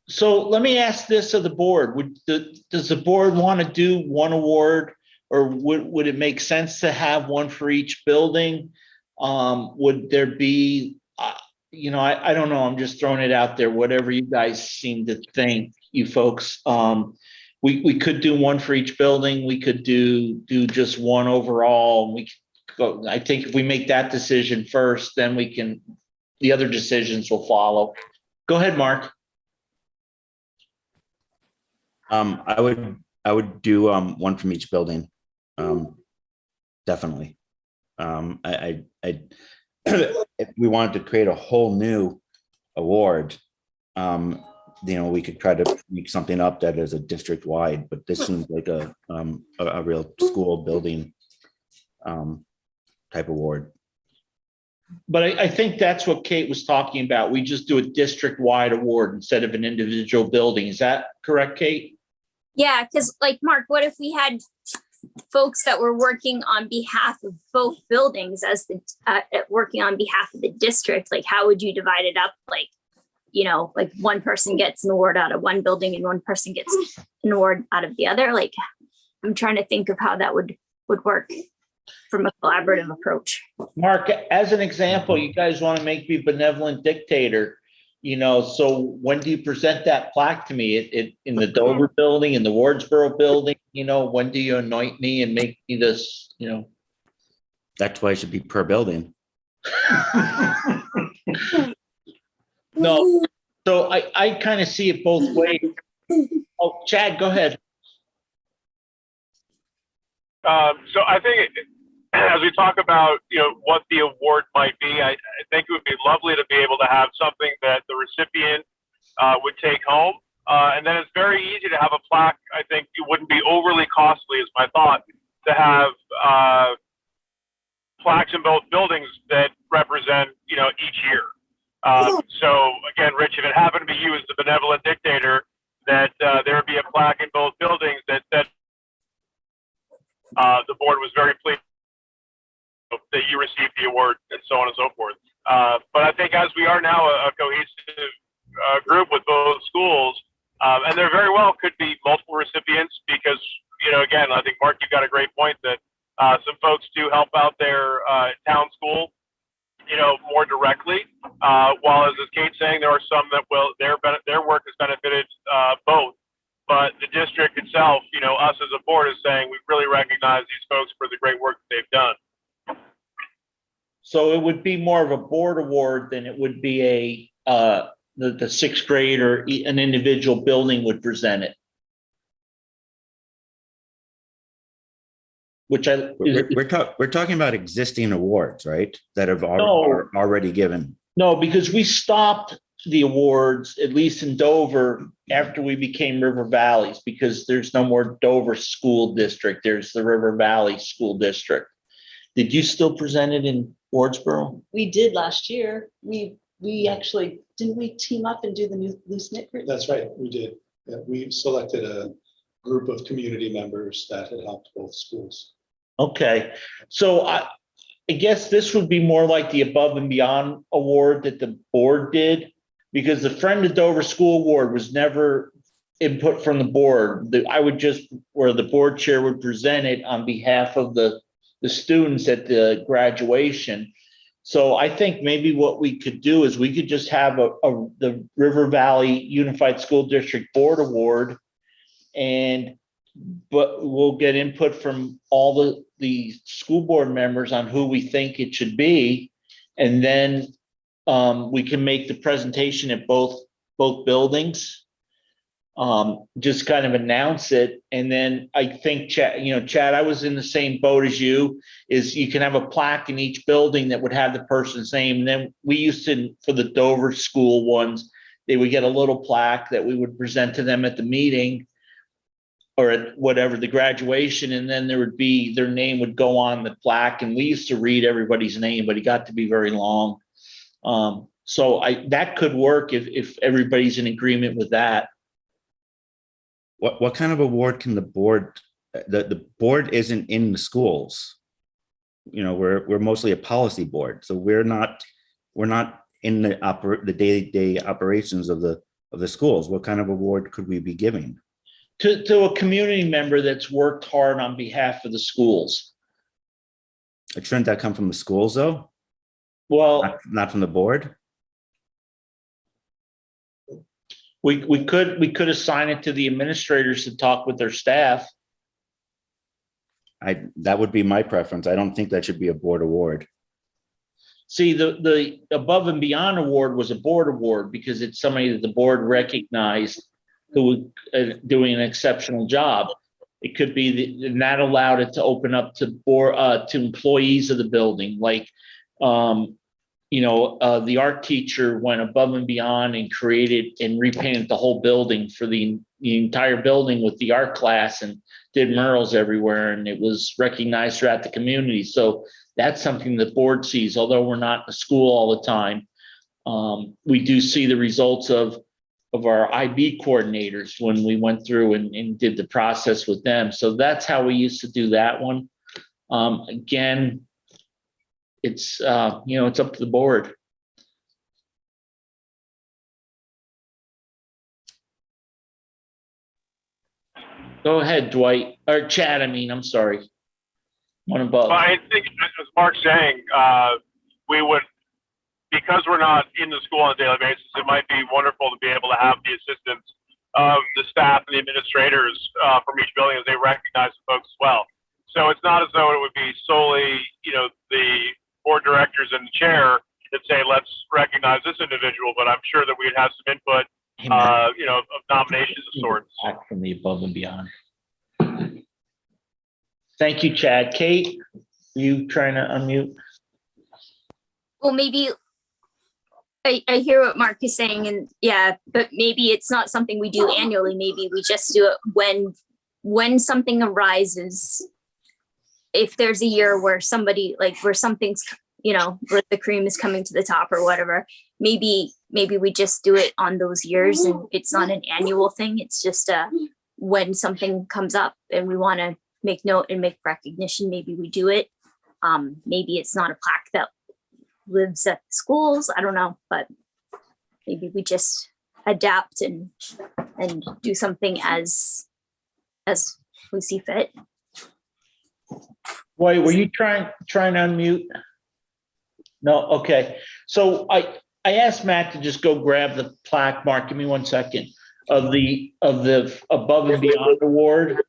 A: So let me ask this of the board. Does the board want to do one award, or would it make sense to have one for each building? Would there be, I don't know, I'm just throwing it out there, whatever you guys seem to think, you folks. We could do one for each building. We could do just one overall. We could go, I think if we make that decision first, then the other decisions will follow. Go ahead, Mark.
F: I would do one from each building. Definitely. If we wanted to create a whole new award, we could try to make something up that is a district wide, but this seems like a real school building type award.
A: But I think that's what Kate was talking about. We just do a district-wide award instead of an individual building. Is that correct, Kate?
M: yeah, because like Mark, what if we had folks that were working on behalf of both buildings as the working on behalf of the district? Like, how would you divide it up? Like, like one person gets an award out of one building and one person gets an award out of the other. Like, I'm trying to think of how that would work from a collaborative approach.
A: Mark, as an example, you guys want to make me benevolent dictator, so when do you present that plaque to me? It in the Dover building, in the Wardsboro building, when do you anoint me and make me this,
F: That's why it should be per building.
A: No, so I kind of see it both ways. Oh, Chad, go ahead.
J: So I think as we talk about, what the award might be, I think it would be lovely to be able to have something that the recipient would take home. And then it's very easy to have a plaque. I think it wouldn't be overly costly, is my thought, to have plaques in both buildings that represent, each year. So again, Rich, if it happened to be you as the benevolent dictator, that there would be a plaque in both buildings that the board was very pleased that you received the award, and so on and so forth. But I think as we are now a cohesive group with both schools, and there very well could be multiple recipients because, again, I think, Mark, you've got a great point that some folks do help out their town school, more directly, while as Kate's saying, there are some that their work has benefited both. But the district itself, us as a board is saying we really recognize these folks for the great work that they've done.
A: So it would be more of a board award than it would be the sixth grade or an individual building would present it. Which
F: we're talking about existing awards, right? That have already given.
A: No, because we stopped the awards, at least in Dover, after we became River Valleys, because there's no more Dover School District. There's the River Valley School District. Did you still present it in Wardsboro?
C: We did last year. We actually, didn't we team up and do the new loose knit group?
B: That's right, we did. Yeah, we selected a group of community members that had helped both schools.
A: Okay, so I guess this would be more like the Above and Beyond Award that the board did, because the Friend of Dover School Award was never input from the board. Where the board chair would present it on behalf of the students at the graduation. So I think maybe what we could do is we could just have the River Valley Unified School District Board Award, but we'll get input from all the school board members on who we think it should be. And then we can make the presentation at both buildings. Just kind of announce it. And then I think, Chad, I was in the same boat as you, is you can have a plaque in each building that would have the person's name. And then we used to, for the Dover school ones, they would get a little plaque that we would present to them at the meeting. or at whatever, the graduation, and then there would be, their name would go on the plaque, and we used to read everybody's name, but it got to be very long. So that could work if everybody's in agreement with that.
F: What kind of award can the board, the board isn't in the schools. You know, we're mostly a policy board, so we're not in the day-to-day operations of the schools. What kind of award could we be giving?
A: To a community member that's worked hard on behalf of the schools.
F: Shouldn't that come from the schools though?
A: Well,
F: Not from the board?
A: we could assign it to the administrators to talk with their staff.
F: That would be my preference. I don't think that should be a board award.
A: See, the above and beyond award was a board award because it's somebody that the board recognized who was doing an exceptional job. It could be and that allowed it to open up to employees of the building, like the art teacher went above and beyond and created and repainted the whole building for the entire building with the art class and did murals everywhere, and it was recognized throughout the community. So that's something the board sees, although we're not in the school all the time. We do see the results of our IB coordinators when we went through and did the process with them. So that's how we used to do that one. Again, it's it's up to the board. Go ahead, Dwight, or Chad, I'm sorry. One above.
J: Well, I think, as Mark's saying, we would, because we're not in the school on a daily basis, it might be wonderful to be able to have the assistance of the staff and the administrators from each building as they recognize the folks as well. So it's not as though it would be solely, the board directors and the chair that say, let's recognize this individual, but I'm sure that we'd have some input, of nominations of sorts.
A: Back from the above and beyond. Thank you, Chad. Kate, you trying to unmute?
M: Well, maybe I hear what Mark is saying, and yeah, but maybe it's not something we do annually. Maybe we just do it when something arises. If there's a year where somebody, like where something's, where the cream is coming to the top or whatever, maybe we just do it on those years, and it's not an annual thing. It's just when something comes up and we want to make note and make recognition, maybe we do it. Maybe it's not a plaque that lives at schools. I don't know, but maybe we just adapt and do something as we see fit.
A: Wait, were you trying to unmute? No, okay. So I asked Matt to just go grab the plaque. Mark, give me 1 second of the above and beyond award.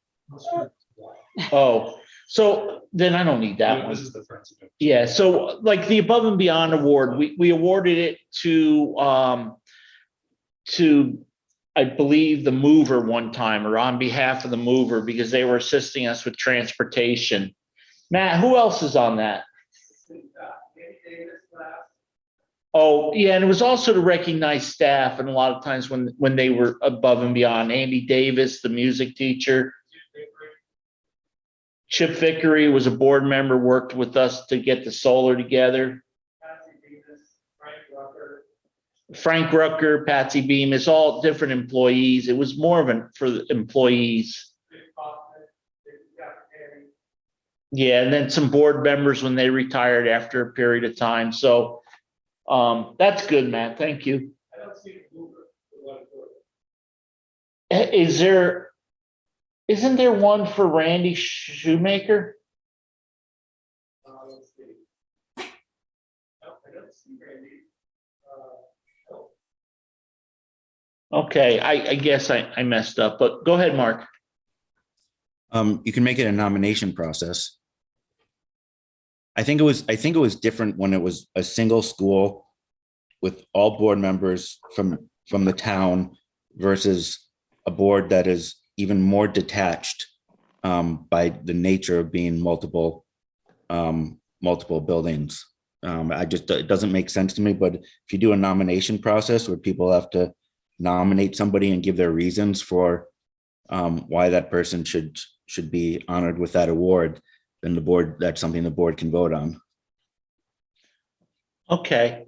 A: Oh, so then I don't need that one.
B: This is the friends.
A: Yeah, so like the above and beyond award, we awarded it to I believe the mover one time, or on behalf of the mover, because they were assisting us with transportation. Matt, who else is on that? Oh, yeah, and it was also to recognize staff, and a lot of times when they were above and beyond. Andy Davis, the music teacher. Chip Vickery was a board member, worked with us to get the solar together. Frank Rucker, Patsy Beam, it's all different employees. It was more of for the employees. Yeah, and then some board members when they retired after a period of time. So that's good, Matt. Thank you. Isn't there one for Randy Shoemaker?
B: Let's see. No, I don't see Randy.
A: Okay, I guess I messed up, but go ahead, Mark.
F: You can make it a nomination process. I think it was different when it was a single school with all board members from the town versus a board that is even more detached by the nature of being multiple buildings. It doesn't make sense to me, but if you do a nomination process where people have to nominate somebody and give their reasons for why that person should be honored with that award, then that's something the board can vote on.
A: Okay.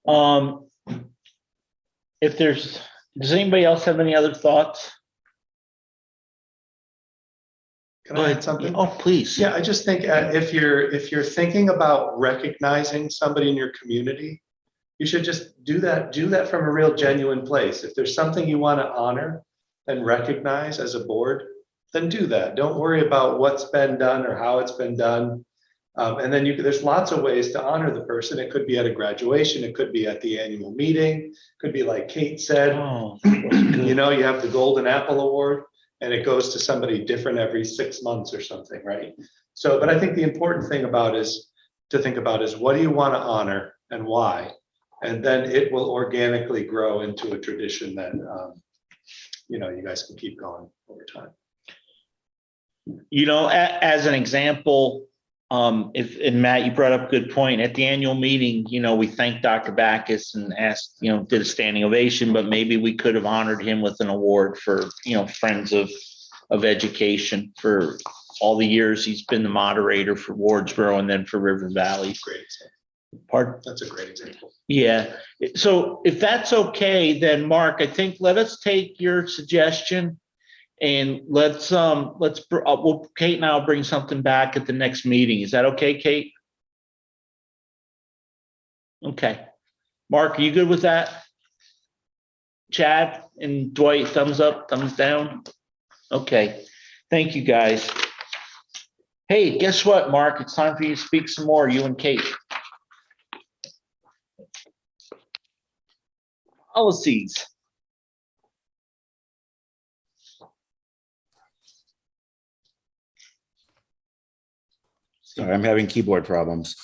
A: Does anybody else have any other thoughts?
B: Can I add something?
A: Oh, please.
B: Yeah, I just think if you're thinking about recognizing somebody in your community, you should just do that from a real genuine place. If there's something you want to honor and recognize as a board, then do that. Don't worry about what's been done or how it's been done. And then there's lots of ways to honor the person. It could be at a graduation, it could be at the annual meeting, could be like Kate said,
A: Oh,
B: you know, you have the Golden Apple Award and it goes to somebody different every 6 months or something, right? So, but I think the important thing to think about is what do you want to honor and why? And then it will organically grow into a tradition that, you know, you guys can keep going over time.
A: You know, as an example, and Matt, you brought up a good point. At the annual meeting, you know, we thanked Dr. Backus and asked, you know, did a standing ovation, but maybe we could have honored him with an award for, you know, Friends of Education for all the years he's been the moderator for Wardsboro and then for River Valley.
B: Great example.
A: Pardon?
B: That's a great example.
A: Yeah. So if that's okay, then Mark, I think let us take your suggestion and Kate and I'll bring something back at the next meeting. Is that okay, Kate? Okay. Mark, are you good with that? Chad and Dwight, thumbs up, thumbs down? Okay. Thank you, guys. Hey, guess what, Mark? It's time for you to speak some more, you and Kate. Policies.
F: Sorry, I'm having keyboard problems.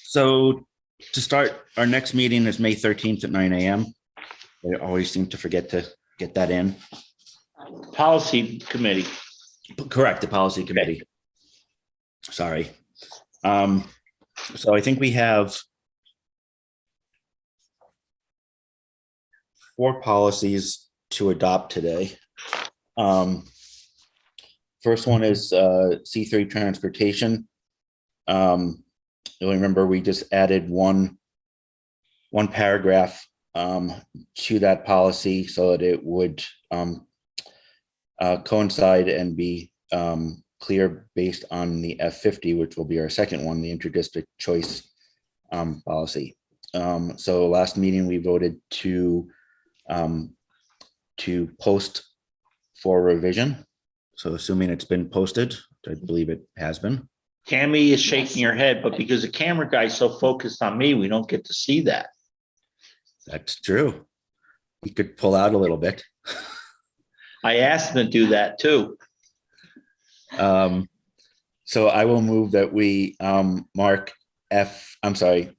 F: So to start, our next meeting is May 13th at 9 a.m. I always seem to forget to get that in.
A: Policy committee.
F: Correct, the policy committee. Sorry. So I think we have 4 policies to adopt today. First one is C3 transportation. You'll remember we just added one paragraph to that policy so that it would coincide and be clear based on the F50, which will be our second one, the intradistrict choice policy. So last meeting we voted to post for revision. So assuming it's been posted, I believe it has been.
A: Tammy is shaking her head, but because the camera guy's so focused on me, we don't get to see that.
F: That's true. You could pull out a little bit.
A: I asked him to do that too.
F: So I will move that we mark C3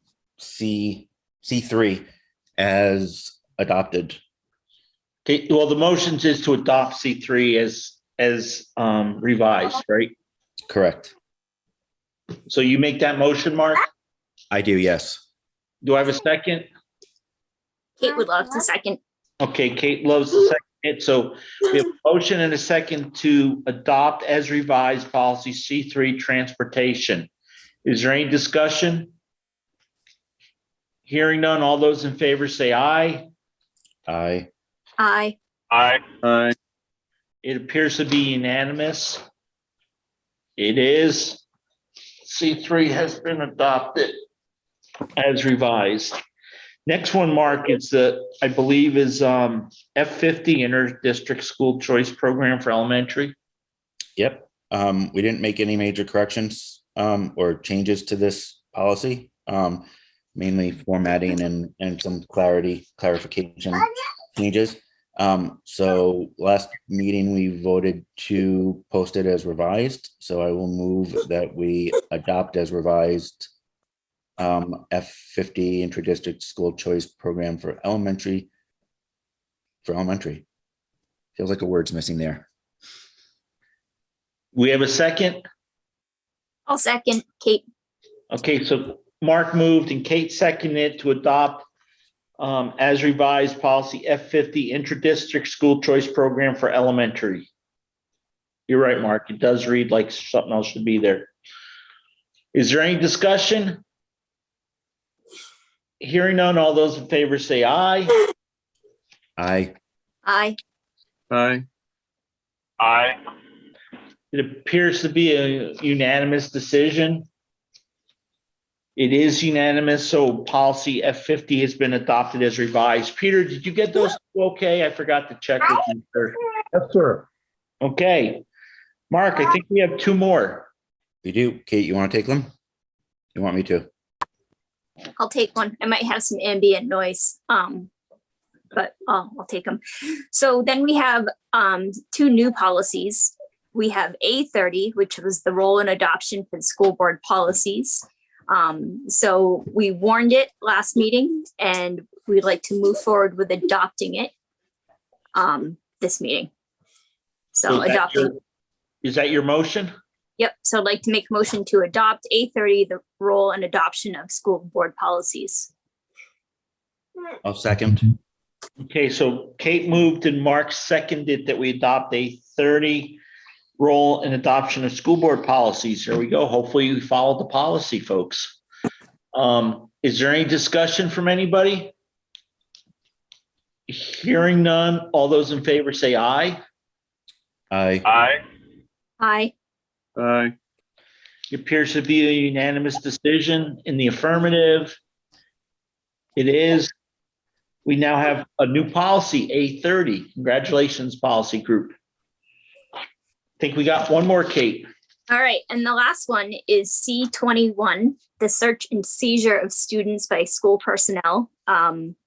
F: as adopted.
A: Okay, well, the motions is to adopt C3 as revised, right?
F: Correct.
A: So you make that motion, Mark?
F: I do, yes.
A: Do I have a second?
M: Kate would love to second.
A: Okay, Kate loves to second it. So we have a motion and a second to adopt as revised policy C3 transportation. Is there any discussion? Hearing none, all those in favor say aye.
F: Aye.
M: Aye.
I: Aye.
A: It appears to be unanimous. It is. C3 has been adopted as revised. Next one, Mark, is I believe is F50 Inter-District School Choice Program for elementary.
F: Yep. We didn't make any major corrections or changes to this policy, mainly formatting and some clarification changes. So last meeting we voted to post it as revised. So I will move that we adopt as revised F50 Intradistrict School Choice Program for elementary. Feels like a word's missing there.
A: We have a second.
M: I'll second, Kate.
A: Okay, so Mark moved and Kate seconded to adopt as revised, policy F50, intradistrict school choice program for elementary. You're right, Mark. It does read like something else should be there. Is there any discussion? Hearing none, all those in favor say aye.
F: Aye.
M: Aye.
I: Aye.
J: Aye.
A: It appears to be a unanimous decision. It is unanimous, so policy F50 has been adopted as revised. Peter, did you get those okay? I forgot to check with you, sir.
K: Yes, sir.
A: Okay. Mark, I think we have two more.
F: We do. Kate, you want to take them? You want me to?
M: I'll take one. I might have some ambient noise, but I'll take them. So then we have two new policies. We have A30, which was the role in adoption for the school board policies. So we warned it last meeting, and we'd like to move forward with adopting it this meeting. So adopting.
A: Is that your motion?
M: Yep. So I'd like to make a motion to adopt A30, the role and adoption of school board policies.
F: I'll second.
A: Okay, so Kate moved and Mark seconded that we adopt A30 role and adoption of school board policies. There we go. Hopefully we follow the policy, folks. Is there any discussion from anybody? Hearing none, all those in favor say aye.
F: Aye.
J: Aye.
M: Aye.
I: Aye.
A: It appears to be a unanimous decision in the affirmative. It is. We now have a new policy, A30. Congratulations, policy group. I think we got one more, Kate.
M: All right. And the last one is C21, the search and seizure of students by school personnel.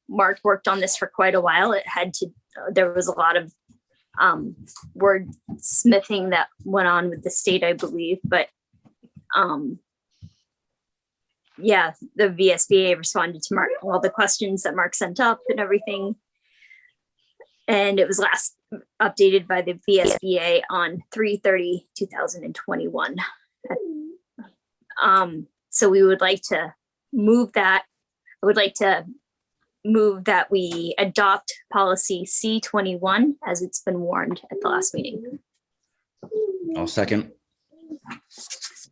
M: Mark worked on this for quite a while. There was a lot of word smithing that went on with the state, I believe, but yeah, the VSBA responded to Mark, all the questions that Mark sent up and everything. And it was last updated by the VSBA on 3/30/2021. So we would like to move that. I would like to move that we adopt policy C21 as it's been warned at the last meeting.
F: I'll second.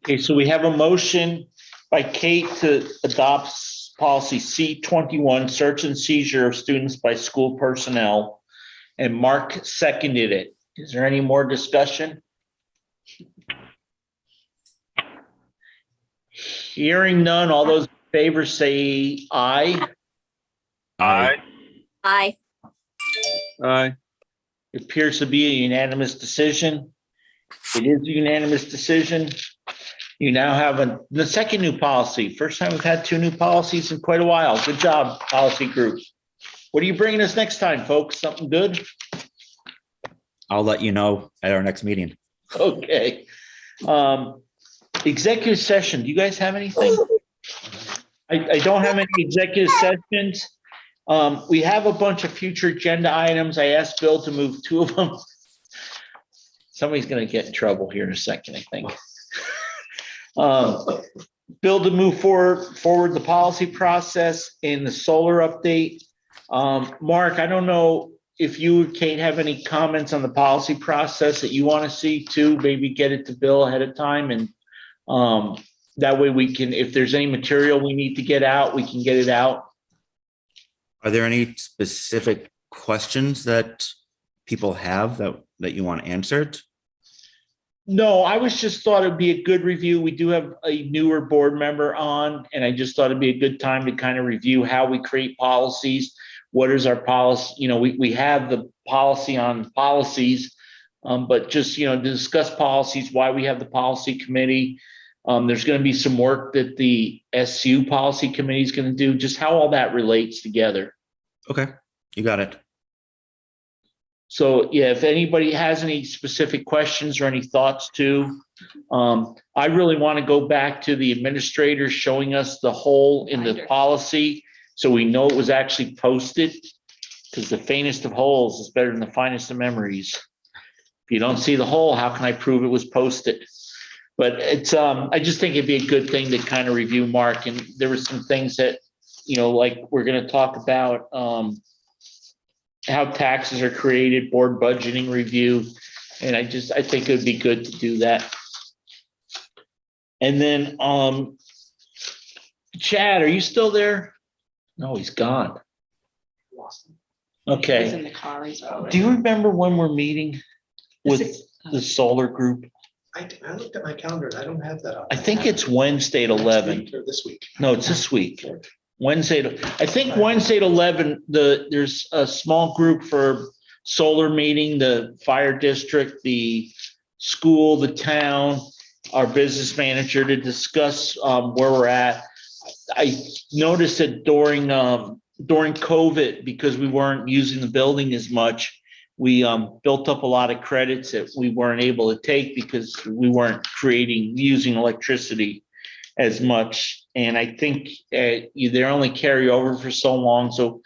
A: Okay, so we have a motion by Kate to adopt policy C21, search and seizure of students by school personnel, and Mark seconded it. Is there any more discussion? Hearing none, all those in favor say aye.
J: Aye.
M: Aye.
I: Aye.
A: It appears to be a unanimous decision. It is a unanimous decision. You now have the second new policy. First time we've had two new policies in quite a while. Good job, policy group. What are you bringing us next time, folks? Something good?
F: I'll let you know at our next meeting.
A: Okay. Executive session. Do you guys have anything? I don't have any executive sessions. We have a bunch of future agenda items. I asked Bill to move two of them. Somebody's going to get in trouble here in a second, I think. Bill to move forward the policy process in the solar update. Mark, I don't know if you, Kate, have any comments on the policy process that you want to see too. Maybe get it to Bill ahead of time, and that way we can, if there's any material we need to get out, we can get it out.
F: Are there any specific questions that people have that you want answered?
A: No, I was just thought it'd be a good review. We do have a newer board member on, and I just thought it'd be a good time to kind of review how we create policies. What is our policy? You know, we have the policy on policies, but just, you know, to discuss policies, why we have the policy committee. There's going to be some work that the SU policy committee is going to do, just how all that relates together.
F: Okay, you got it.
A: So yeah, if anybody has any specific questions or any thoughts too, I really want to go back to the administrator showing us the hole in the policy so we know it was actually posted, because the faintest of holes is better than the finest of memories. If you don't see the hole, how can I prove it was posted? But it's I just think it'd be a good thing to kind of review, Mark, and there were some things that like we're going to talk about how taxes are created, board budgeting review. And I think it would be good to do that. And then, Chad, are you still there? No, he's gone.
C: He's
A: Okay.
C: in the car.
A: Do you remember when we're meeting with the solar group?
B: I looked at my calendar and I don't have that up.
A: I think it's Wednesday at 11.
B: Or this week.
A: No, it's this week. Wednesday, I think Wednesday at 11, there's a small group for solar meeting, the fire district, the school, the town, our business manager to discuss where we're at. I noticed that during COVID, because we weren't using the building as much, we built up a lot of credits that we weren't able to take because we weren't using electricity as much. And I think they only carry over for so long. So,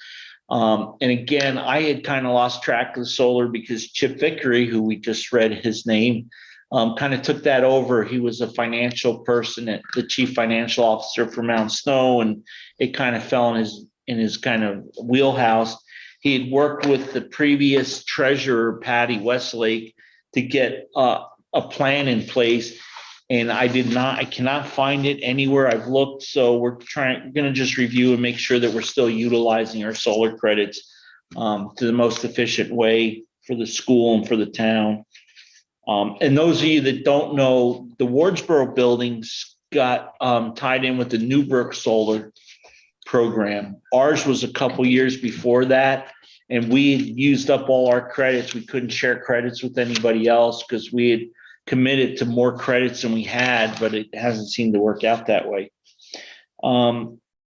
A: and again, I had kind of lost track of the solar because Chip Vickery, who we just read his name, kind of took that over. He was a financial person, at the chief financial officer for Mount Snow, and it kind of fell in his kind of wheelhouse. He had worked with the previous treasurer, Patty Westlake, to get a plan in place. And I cannot find it anywhere. I've looked. So we're going to just review and make sure that we're still utilizing our solar credits to the most efficient way for the school and for the town. And those of you that don't know, the Wardsboro buildings got tied in with the Newbrook solar program. Ours was a couple years before that, and we had used up all our credits. We couldn't share credits with anybody else because we had committed to more credits than we had, but it hasn't seemed to work out that way.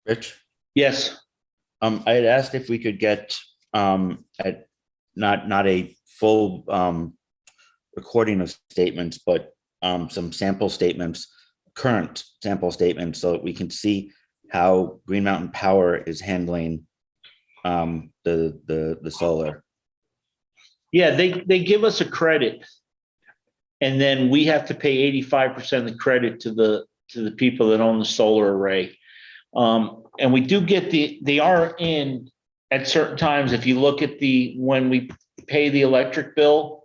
F: Rich?
A: Yes.
F: I had asked if we could get at not a full recording of statements, but some sample statements, current sample statements, so that we can see how Green Mountain Power is handling the solar.
A: Yeah, they give us a credit, and then we have to pay 85% of the credit to the people that own the solar array. And we do get they are in at certain times. If you look at when we pay the electric bill,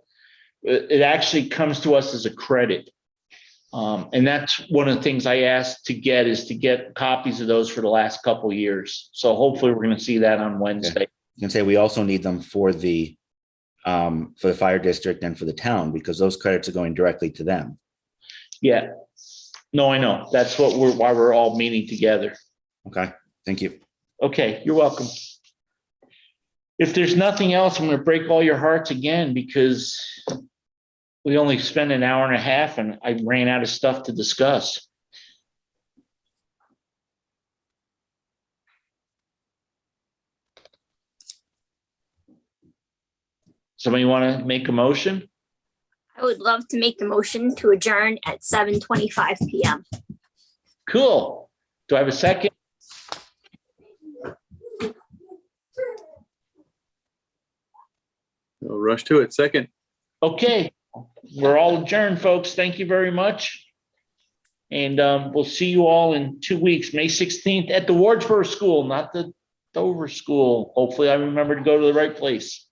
A: it actually comes to us as a credit. And that's one of the things I asked to get copies of those for the last couple of years. So hopefully we're going to see that on Wednesday.
F: You can say we also need them for the fire district and for the town, because those credits are going directly to them.
A: Yeah. No, I know. That's why we're all meeting together.
F: Okay. Thank you.
A: Okay. You're welcome. If there's nothing else, I'm going to break all your hearts again, because we only spent an hour and a half and I ran out of stuff to discuss. Somebody want to make a motion?
M: I would love to make the motion to adjourn at 7:25 p.m.
A: Cool. Do I have a second?
I: We'll rush to it. Second.
A: Okay. We're all adjourned, folks. Thank you very much. And we'll see you all in 2 weeks, May 16th at the Wardsboro School, not the Dover School. Hopefully I remember to go to the right place.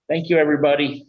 A: Thank you, everybody.